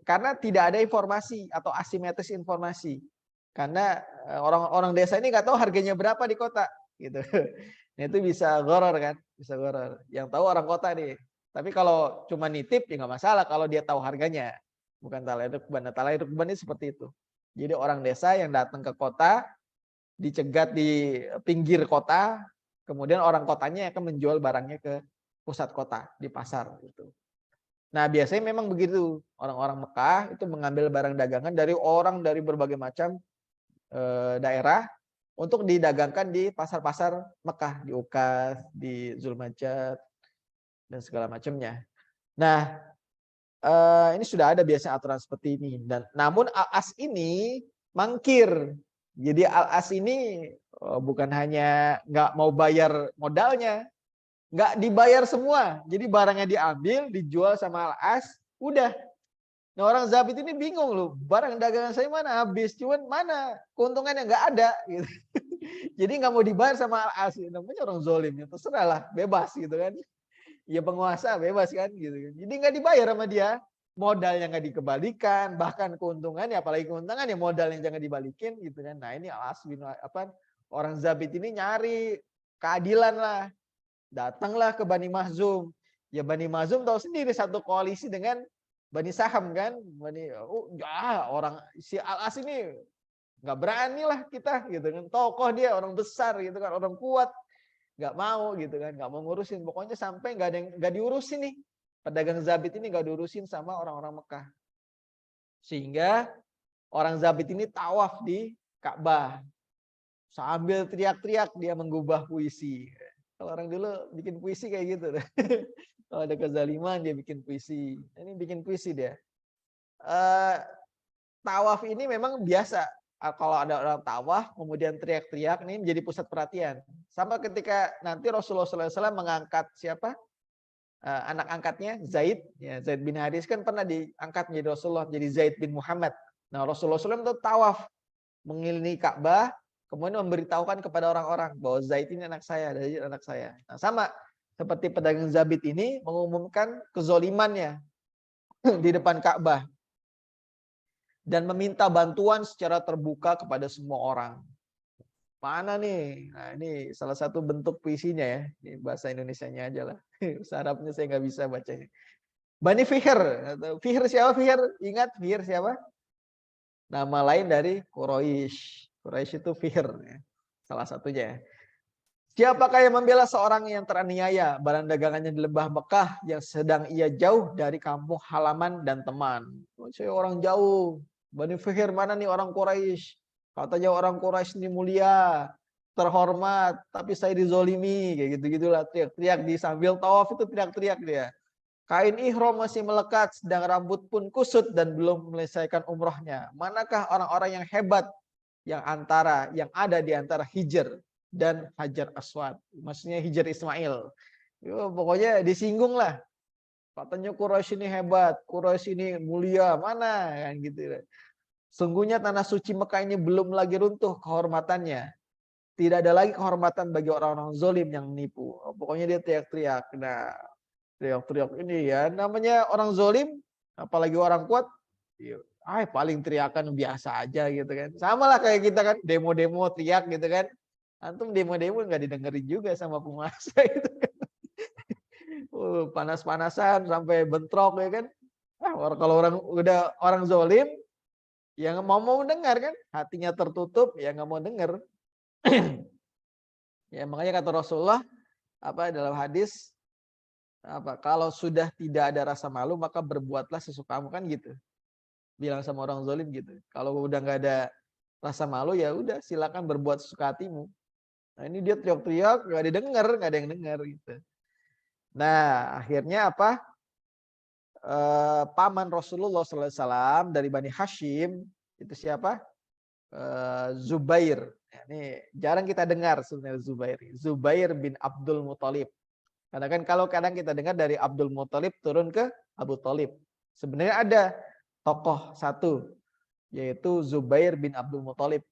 Karena tidak ada informasi atau asimetris informasi. Karena orang-orang desa ini nggak tahu harganya berapa di kota, gitu. Nah, itu bisa gharar kan, bisa gharar. Yang tahu orang kota nih. Tapi kalau cuma nitip ya nggak masalah kalau dia tahu harganya. Bukan talai rukban. Talai rukban ini seperti itu. Jadi orang desa yang datang ke kota, dicegat di pinggir kota, kemudian orang kotanya akan menjual barangnya ke pusat kota di pasar gitu. Nah, biasanya memang begitu. Orang-orang Mekah itu mengambil barang dagangan dari orang dari berbagai macam daerah untuk didagangkan di pasar-pasar Mekah, di Ukas, di Zulmajad, dan segala macamnya. Nah, ini sudah ada biasanya aturan seperti ini. Dan namun Al-As ini mangkir. Jadi Al-As ini bukan hanya nggak mau bayar modalnya, nggak dibayar semua. Jadi barangnya diambil, dijual sama Al-As, udah. Nah, orang Zabit ini bingung loh, barang dagangan saya mana habis, cuman mana keuntungannya nggak ada gitu. Jadi nggak mau dibayar sama Al-As, namanya orang zolim, ya terserah lah, bebas gitu kan. Ya penguasa bebas kan gitu kan. Jadi nggak dibayar sama dia, modalnya nggak dikembalikan, bahkan keuntungannya, apalagi keuntungannya modal yang jangan dibalikin gitu kan. Nah, ini Al-As bin orang Zabit ini nyari keadilan lah, datanglah ke Bani Mahzum. Ya Bani Mahzum tahu sendiri satu koalisi dengan Bani Saham kan, orang si Al-As ini nggak berani lah kita gitu kan, tokoh dia orang besar gitu kan, orang kuat, nggak mau gitu kan, nggak mau ngurusin, pokoknya sampai nggak diurusin nih, pedagang Zabit ini nggak diurusin sama orang-orang Mekah, sehingga orang Zabit ini tawaf di Ka'bah sambil teriak-teriak dia menggubah puisi. Kalau orang dulu bikin puisi kayak gitu. Kalau ada kezaliman dia bikin puisi. Ini bikin puisi dia. eh, tawaf ini memang biasa. Kalau ada orang tawaf kemudian teriak-teriak nih menjadi pusat perhatian. Sama ketika nanti Rasulullah SAW mengangkat siapa? Anak angkatnya Zaid, ya Zaid bin Haris kan pernah diangkat menjadi Rasulullah, jadi Zaid bin Muhammad. Nah Rasulullah SAW itu tawaf mengelilingi Ka'bah, kemudian memberitahukan kepada orang-orang bahwa Zaid ini anak saya, Zaid anak saya. Nah sama seperti pedagang Zabit ini mengumumkan kezolimannya di depan Ka'bah dan meminta bantuan secara terbuka kepada semua orang. Mana nih? Nah, ini salah satu bentuk puisinya ya. Ini bahasa Indonesianya aja lah. Bahasa Arabnya saya nggak bisa bacanya. Bani Fihr. Fihr siapa Fihr? Ingat Fihr siapa? Nama lain dari Quraisy. Quraisy itu Fihr. Ya. Salah satunya. Siapakah yang membela seorang yang teraniaya barang dagangannya di lembah Mekah yang sedang ia jauh dari kampung halaman dan teman? Oh, saya orang jauh. Bani Fihr mana nih orang Quraisy? Katanya orang Quraisy ini mulia, terhormat, tapi saya dizolimi, kayak gitu-gitulah, teriak-teriak di sambil tawaf itu teriak-teriak dia. Kain ihram masih melekat, sedang rambut pun kusut dan belum menyelesaikan umrohnya. Manakah orang-orang yang hebat yang ada di antara Hijr dan Hajar Aswad? Maksudnya Hijr Ismail. Yo, pokoknya disinggung lah. Katanya Quraisy ini hebat, Quraisy ini mulia, mana kan gitu. Sungguhnya tanah suci Mekah ini belum lagi runtuh kehormatannya. Tidak ada lagi kehormatan bagi orang-orang zolim yang menipu. Pokoknya dia teriak-teriak. Nah, teriak-teriak ini ya. Namanya orang zolim, apalagi orang kuat, paling teriakan biasa aja gitu kan. Sama lah kayak kita kan, demo-demo teriak gitu kan. Antum demo-demo nggak didengerin juga sama penguasa itu kan. Panas-panasan sampai bentrok ya kan. Kalau orang udah orang zolim, ya nggak mau dengar kan, hatinya tertutup, ya nggak mau dengar. Ya makanya kata Rasulullah dalam hadis kalau sudah tidak ada rasa malu maka berbuatlah sesukamu kan gitu. Bilang sama orang zalim gitu. Kalau udah nggak ada rasa malu ya udah silakan berbuat sesuka hatimu. Nah ini dia teriak-teriak nggak didengar, nggak ada yang dengar gitu. Nah akhirnya paman Rasulullah SAW dari Bani Hashim itu siapa? Zubair. Ini jarang kita dengar sebenarnya Zubair. Zubair bin Abdul Muthalib. Karena kan kalau kadang kita dengar dari Abdul Muthalib turun ke Abu Thalib. Sebenarnya ada tokoh satu yaitu Zubair bin Abdul Muthalib.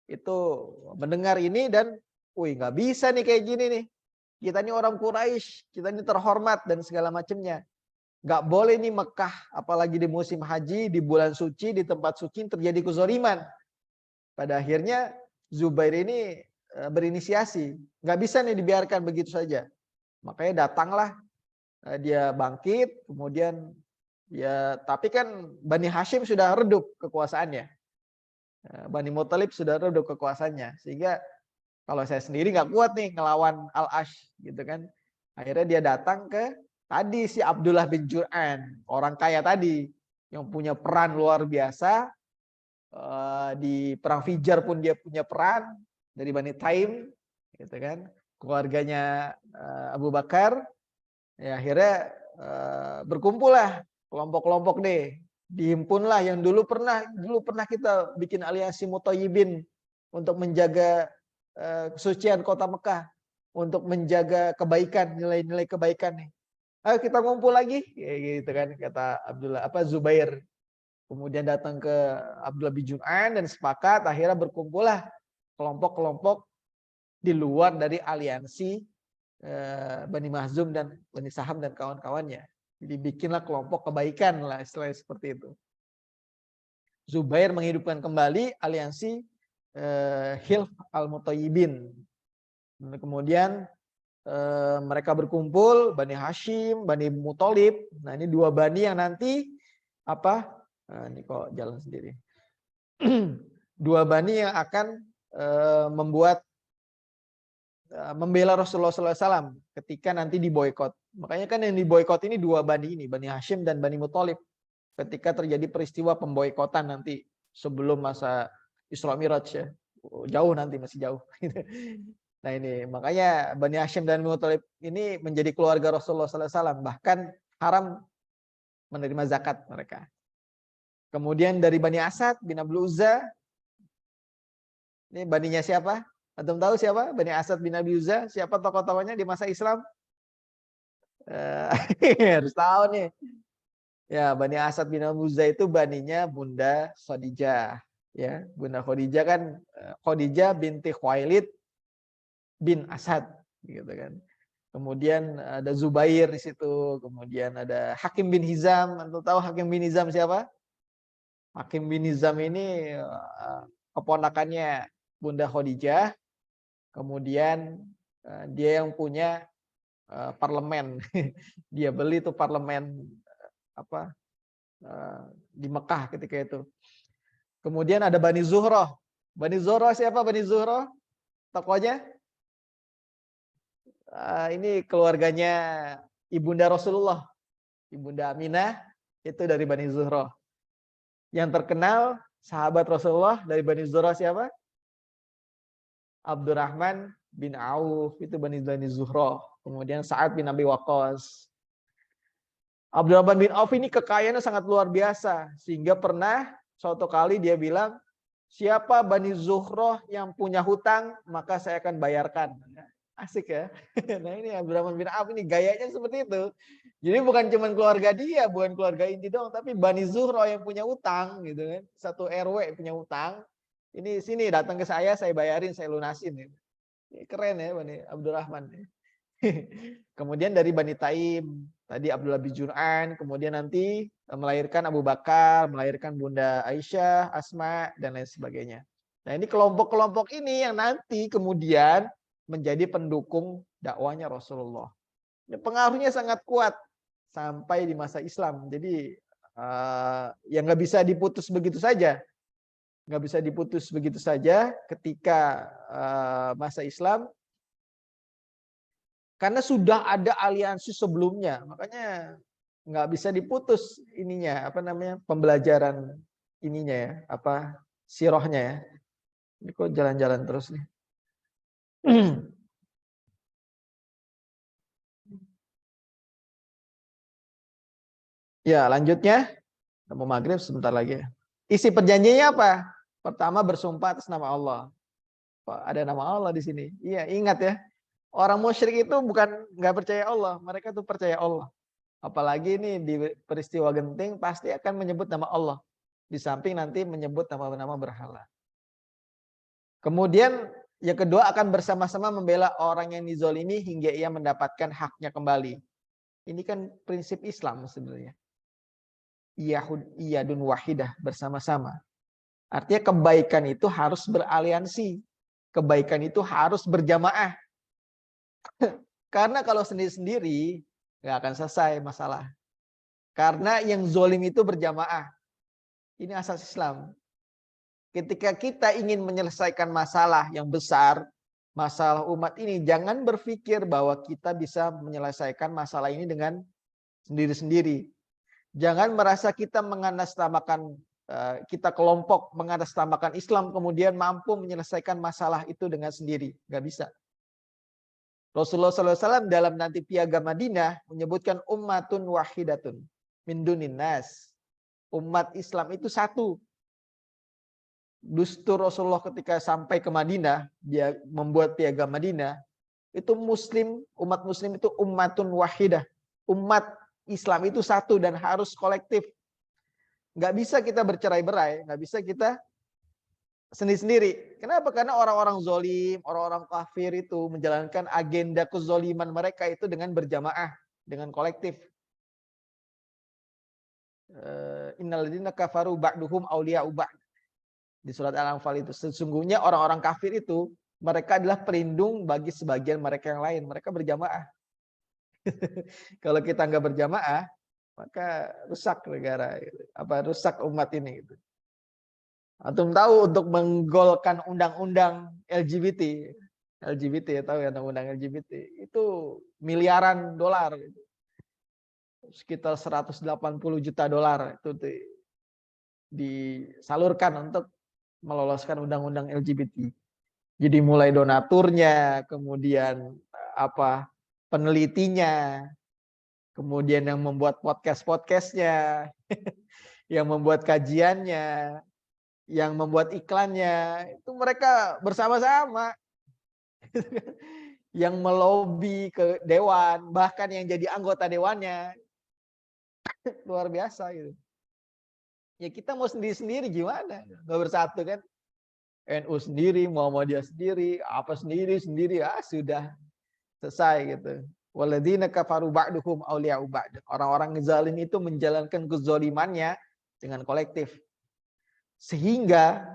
Itu mendengar ini dan nggak bisa nih kayak gini nih. Kita ini orang Quraisy, kita ini terhormat dan segala macamnya. Nggak boleh nih Mekah, apalagi di musim haji, di bulan suci, di tempat suci terjadi kezaliman. Pada akhirnya Zubair ini berinisiasi. Nggak bisa nih dibiarkan begitu saja. Makanya datanglah dia bangkit, kemudian ya tapi kan Bani Hashim sudah redup kekuasaannya. Bani Muthalib sudah redup kekuasaannya. Sehingga kalau saya sendiri nggak kuat nih ngelawan Al-Ash gitu kan. Akhirnya dia datang ke tadi si Abdullah bin Jur'an, orang kaya tadi yang punya peran luar biasa. Di perang Fijar pun dia punya peran dari Bani Taim gitu kan, keluarganya Abu Bakar. Ya akhirnya berkumpul lah kelompok-kelompok deh, dihimpunlah yang dulu pernah kita bikin aliansi Muthayyibin untuk menjaga kesucian kota Mekah, untuk menjaga kebaikan, nilai-nilai kebaikan nih. Ayo kita ngumpul lagi gitu kan, kata Zubair. Kemudian datang ke Abdullah bin Jur'an dan sepakat akhirnya berkumpullah kelompok-kelompok di luar dari aliansi Bani Mahzum dan Bani Saham dan kawan-kawannya. Jadi bikinlah kelompok kebaikan lah istilahnya seperti itu. Zubair menghidupkan kembali aliansi Hilf al-Muthayyibin. Kemudian mereka berkumpul Bani Hashim, Bani Muthalib. Nah ini dua bani yang nanti ini kok jalan sendiri. Dua bani yang akan membela Rasulullah SAW ketika nanti diboykot. Makanya kan yang diboykot ini dua bani ini, Bani Hashim dan Bani Muthalib. Ketika terjadi peristiwa pemboikotan nanti sebelum masa Isra Miraj ya. Jauh nanti, masih jauh. Nah ini makanya Bani Hashim dan Bani Muthalib ini menjadi keluarga Rasulullah SAW. Bahkan haram menerima zakat mereka. Kemudian dari Bani Asad bin Abdul Uzza. Ini baninya siapa? Antum tahu siapa? Bani Asad bin Abdul Uzza. Siapa tokoh-tokohnya di masa Islam? Harus tahu nih. Ya, Bani Asad bin Abdul Uzza itu baninya Bunda Khadijah. Ya, Bunda Khadijah kan Khadijah binti Khuwailid bin Asad, gitu kan. Kemudian ada Zubair di situ, kemudian ada Hakim bin Hizam. Antum tahu Hakim bin Hizam siapa? Hakim bin Hizam ini keponakannya Bunda Khadijah. Kemudian dia yang punya parlemen. Dia beli tuh parlemen apa di Mekah ketika itu. Kemudian ada Bani Zuhroh. Bani Zuhroh siapa Bani Zuhroh? Tokohnya? Ini keluarganya Ibunda Rasulullah. Ibunda Aminah itu dari Bani Zuhroh. Yang terkenal sahabat Rasulullah dari Bani Zuhroh siapa? Abdurrahman bin Auf, itu Bani Zuhroh. Kemudian Sa'ad bin Abi Waqqas. Abdurrahman bin Auf ini kekayaannya sangat luar biasa. Sehingga pernah suatu kali dia bilang, siapa Bani Zuhroh yang punya hutang, maka saya akan bayarkan. Asik ya. Nah ini Abdurrahman bin Auf ini gayanya seperti itu. Jadi bukan cuma keluarga dia, bukan keluarga inti dong, tapi Bani Zuhroh yang punya hutang gitu kan. Satu RW punya hutang. Ini sini datang ke saya bayarin, saya lunasin. Ini keren ya Bani Abdurrahman. Kemudian dari Bani Taim, tadi Abdullah bin Jur'an, kemudian nanti melahirkan Abu Bakar, melahirkan Bunda Aisyah, Asma, dan lain sebagainya. Nah ini kelompok-kelompok ini yang nanti kemudian menjadi pendukung dakwahnya Rasulullah. Pengaruhnya sangat kuat sampai di masa Islam. Jadi yang nggak bisa diputus begitu saja. Nggak bisa diputus begitu saja ketika masa Islam. Karena sudah ada aliansi sebelumnya, makanya nggak bisa diputus ininya, apa namanya, pembelajaran ininya ya, apa sirahnya ya. Ini kok jalan-jalan terus nih. Ya, lanjutnya, mau maghrib sebentar lagi. Isi perjanjiannya apa? Pertama bersumpah atas nama Allah. Ada nama Allah di sini. Iya, ingat ya. Orang musyrik itu bukan nggak percaya Allah, mereka tuh percaya Allah. Apalagi ini di peristiwa genting pasti akan menyebut nama Allah. Di samping nanti menyebut nama-nama berhala. Kemudian yang kedua akan bersama-sama membela orang yang dizolimi hingga ia mendapatkan haknya kembali. Ini kan prinsip Islam sebenarnya. Iyadun wahidah, bersama-sama. Artinya kebaikan itu harus beraliansi. Kebaikan itu harus berjamaah. Karena kalau sendiri-sendiri nggak akan selesai masalah. Karena yang zolim itu berjamaah. Ini asas Islam. Ketika kita ingin menyelesaikan masalah yang besar, masalah umat ini, jangan berpikir bahwa kita bisa menyelesaikan masalah ini dengan sendiri-sendiri. Jangan merasa kita mengatasnamakan, kita kelompok mengatasnamakan Islam kemudian mampu menyelesaikan masalah itu dengan sendiri. Nggak bisa. Rasulullah SAW dalam nanti piagam Madinah menyebutkan ummatun wahidatun min dunin nas. Umat Islam itu satu. Dustur Rasulullah ketika sampai ke Madinah, dia membuat piagam Madinah, itu muslim, umat muslim itu ummatun wahidah. Umat Islam itu satu dan harus kolektif. Nggak bisa kita bercerai-berai, nggak bisa kita sendiri-sendiri. Kenapa? Karena orang-orang zolim, orang-orang kafir itu menjalankan agenda kezoliman mereka itu dengan berjamaah, dengan kolektif. Innalladzina kafaru ba'duhum awliya'u ba'd. Di surat Al-Anfal itu, sesungguhnya orang-orang kafir itu mereka adalah pelindung bagi sebagian mereka yang lain. Mereka berjamaah. Kalau kita nggak berjamaah, maka rusak negara, rusak umat ini. Antum tahu untuk menggolkan undang-undang LGBT ya, tahu ya, undang-undang LGBT itu miliaran dolar, sekitar 180 juta dolar itu disalurkan untuk meloloskan undang-undang LGBT. Jadi mulai donaturnya, kemudian penelitinya, kemudian yang membuat podcast-podcastnya, yang membuat kajiannya, yang membuat iklannya, itu mereka bersama-sama. Yang melobi ke dewan, bahkan yang jadi anggota dewannya, luar biasa gitu. Ya kita mau sendiri-sendiri gimana? Nggak bersatu kan? NU sendiri, Muhammadiyah sendiri, apa sendiri, sudah selesai gitu. Walladzina kafaru ba'duhum awliya'u ba'd. Orang-orang zalim itu menjalankan kezalimannya dengan kolektif. Sehingga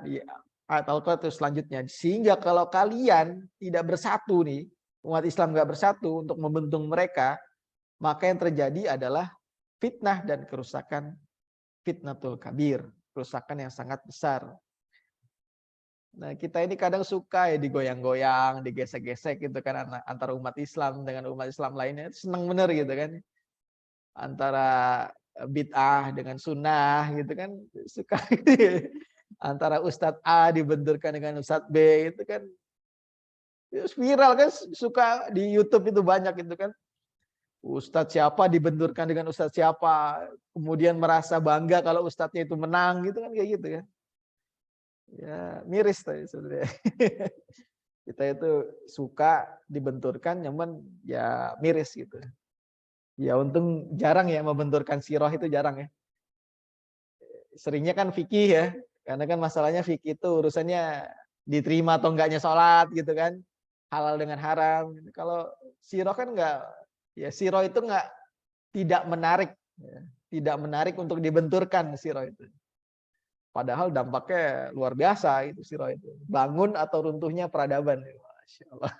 atau selanjutnya, sehingga kalau kalian tidak bersatu nih, umat Islam nggak bersatu untuk membentung mereka, maka yang terjadi adalah fitnah dan kerusakan, fitnatul kabir, kerusakan yang sangat besar. Nah, kita ini kadang suka ya digoyang-goyang, digesek-gesek gitu kan antara umat Islam dengan umat Islam lainnya. Seneng bener gitu kan. Antara bid'ah dengan sunnah gitu kan. Suka gitu. Antara Ustadz A dibenturkan dengan Ustadz B itu kan. Viral kan, suka di YouTube itu banyak itu kan. Ustadz siapa dibenturkan dengan Ustadz siapa. Kemudian merasa bangga kalau Ustadznya itu menang gitu kan, kayak gitu kan. Ya miris tadi sebenarnya. Kita itu suka dibenturkan, nyaman ya miris gitu. Ya untung jarang ya membenturkan siroh, itu jarang ya. Seringnya kan fikih ya, karena kan masalahnya fikih itu urusannya diterima atau enggaknya sholat gitu kan, halal dengan haram. Kalau siroh kan enggak, ya siroh itu enggak, tidak menarik, ya. Tidak menarik untuk dibenturkan siroh itu. Padahal dampaknya luar biasa itu siroh itu. Bangun atau runtuhnya peradaban. Masya Allah.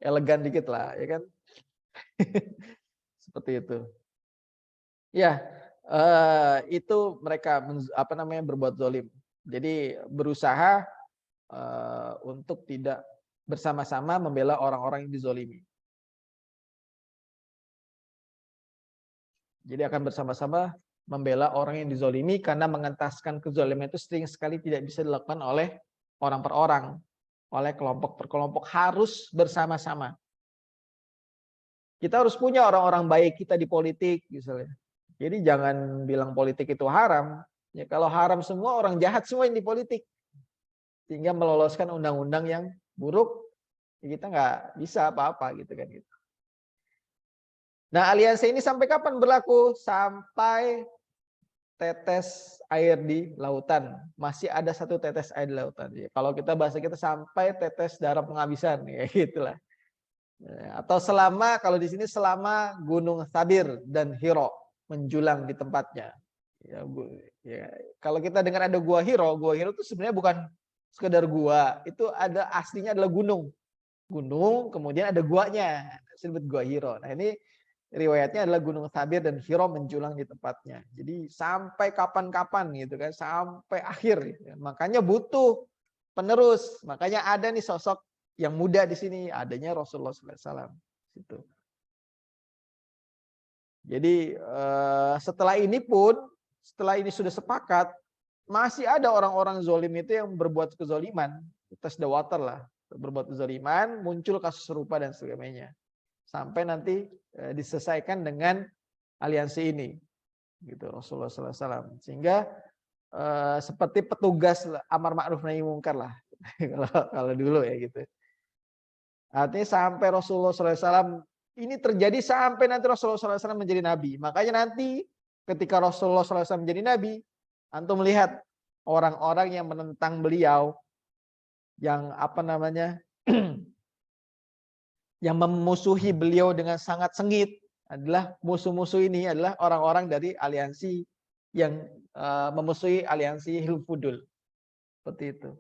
Elegan dikit lah, ya kan? Seperti itu. Ya, itu mereka berbuat zalim. Jadi berusaha untuk tidak bersama-sama membela orang-orang yang dizolimi. Jadi akan bersama-sama membela orang yang dizolimi, karena mengentaskan kezaliman itu sering sekali tidak bisa dilakukan oleh orang per orang, oleh kelompok per kelompok, harus bersama-sama. Kita harus punya orang-orang baik kita di politik misalnya. Jadi jangan bilang politik itu haram. Ya kalau haram semua, orang jahat semua yang di politik. Sehingga meloloskan undang-undang yang buruk, ya kita nggak bisa apa-apa gitu kan gitu. Nah, aliansi ini sampai kapan berlaku? Sampai tetes air di lautan. Masih ada satu tetes air di lautan. Ya, kalau kita bahasa kita sampai tetes darah penghabisan, ya gitulah. Atau selama, kalau di sini selama Gunung Thabir dan Hiro menjulang di tempatnya. Ya, kalau kita dengar ada gua Hiro itu sebenarnya bukan sekedar gua, itu ada aslinya adalah gunung. Gunung, kemudian ada guanya, disebut gua Hiro. Nah ini riwayatnya adalah Gunung Thabir dan Hiro menjulang di tempatnya. Jadi sampai kapan-kapan gitu kan, sampai akhir. Gitu. Makanya butuh penerus. Makanya ada nih sosok yang muda di sini, adanya Rasulullah SAW. Situ. Jadi setelah ini sudah sepakat, masih ada orang-orang zolim itu yang berbuat kezoliman, test the water lah, berbuat kezoliman, muncul kasus serupa dan sebagainya, sampai nanti diselesaikan dengan aliansi ini, gitu Rasulullah SAW. Sehingga seperti petugas amar ma'ruf nahi mungkar lah, kalau dulu ya gitu. Artinya sampai Rasulullah SAW ini terjadi, sampai nanti Rasulullah SAW menjadi nabi. Makanya nanti ketika Rasulullah SAW menjadi nabi, antum melihat orang-orang yang menentang beliau, yang yang memusuhi beliau dengan sangat sengit, adalah musuh-musuh ini adalah orang-orang dari aliansi yang memusuhi aliansi Hilfudul. Seperti itu.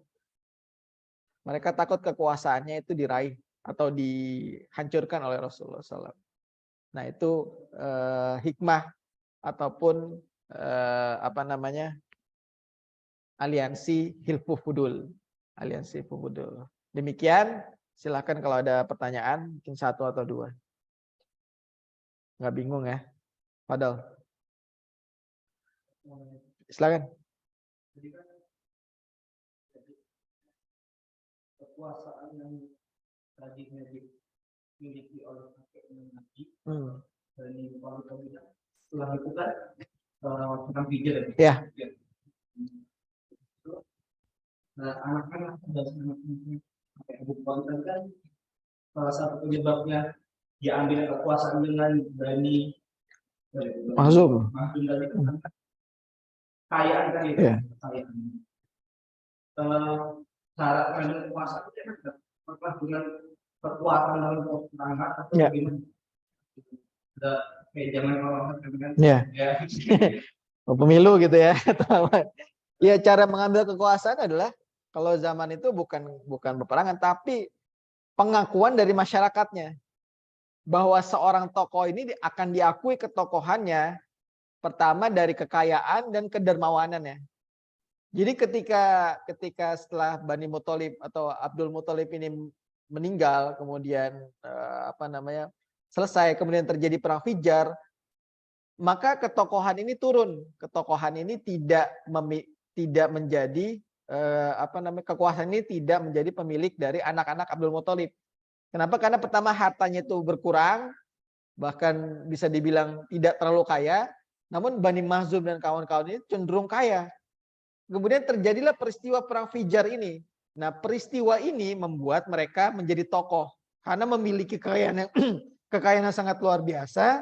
Mereka takut kekuasaannya itu diraih atau dihancurkan oleh Rasulullah SAW. Nah itu hikmah ataupun aliansi Hilfu Fudul. Aliansi Fudul. Demikian, silakan kalau ada pertanyaan, mungkin satu atau dua. Nggak bingung ya, Fadal. Silakan. Kekuasaan yang tadinya dimiliki oleh kakek Nabi dan kalau kita bilang setelah itu kan hijrah. Ya. Nah, anak-anak dan anak-anak pakai Abu Bakar kan salah satu penyebabnya diambil kekuasaan dengan Bani Mahzum. Mahzum tadi kan kekayaan kan itu, Ya. kekayaan. Syarat mengambil kekuasaan itu kan apakah dengan kekuatan dalam peperangan atau Ya. bagaimana? Ada kayak zaman orang kan? Ya. Ya. Pemilu gitu ya. Ya, cara mengambil kekuasaan adalah kalau zaman itu bukan peperangan, tapi pengakuan dari masyarakatnya bahwa seorang tokoh ini akan diakui ketokohannya pertama dari kekayaan dan kedermawanannya. Jadi ketika setelah Bani Muthalib atau Abdul Muthalib ini meninggal, kemudian selesai, kemudian terjadi perang Fijar, maka ketokohan ini turun. Ketokohan ini tidak menjadi kekuasaan ini tidak menjadi pemilik dari anak-anak Abdul Muthalib. Kenapa? Karena pertama hartanya itu berkurang, bahkan bisa dibilang tidak terlalu kaya. Namun Bani Mahzum dan kawan-kawan ini cenderung kaya. Kemudian terjadilah peristiwa perang Fijar ini. Nah, peristiwa ini membuat mereka menjadi tokoh karena memiliki kekayaan yang sangat luar biasa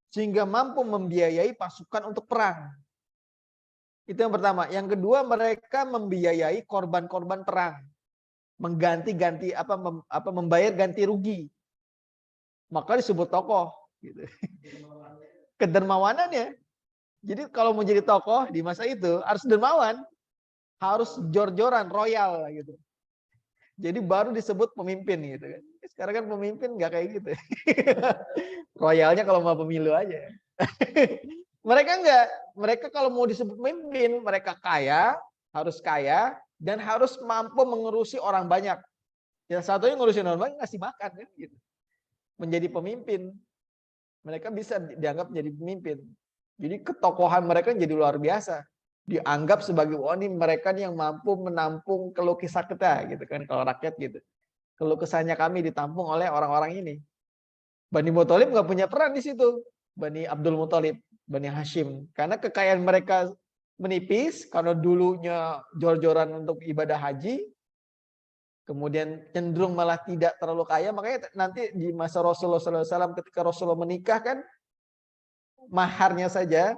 sehingga mampu membiayai pasukan untuk perang. Itu yang pertama. Yang kedua, mereka membiayai korban-korban perang. Mengganti-ganti membayar ganti rugi. Maka disebut tokoh gitu. Kedermawanannya. Jadi kalau mau jadi tokoh di masa itu harus dermawan. Harus jor-joran, royal gitu. Jadi baru disebut pemimpin gitu kan. Sekarang kan pemimpin nggak kayak gitu. Royalnya kalau mau pemilu aja. Mereka enggak. Mereka kalau mau disebut pemimpin, mereka harus kaya dan harus mampu mengurusi orang banyak. Yang satunya ngurusin orang banyak ngasih makan kan gitu. Menjadi pemimpin. Mereka bisa dianggap menjadi pemimpin. Jadi ketokohan mereka jadi luar biasa. Dianggap sebagai mereka yang mampu menampung keluh kesah kita gitu kan, kalau rakyat gitu. Keluh kesahnya kami ditampung oleh orang-orang ini. Bani Muthalib nggak punya peran di situ. Bani Abdul Muthalib, Bani Hashim, karena kekayaan mereka menipis karena dulunya jor-joran untuk ibadah haji, kemudian cenderung malah tidak terlalu kaya. Makanya nanti di masa Rasulullah SAW ketika Rasulullah menikah kan, maharnya saja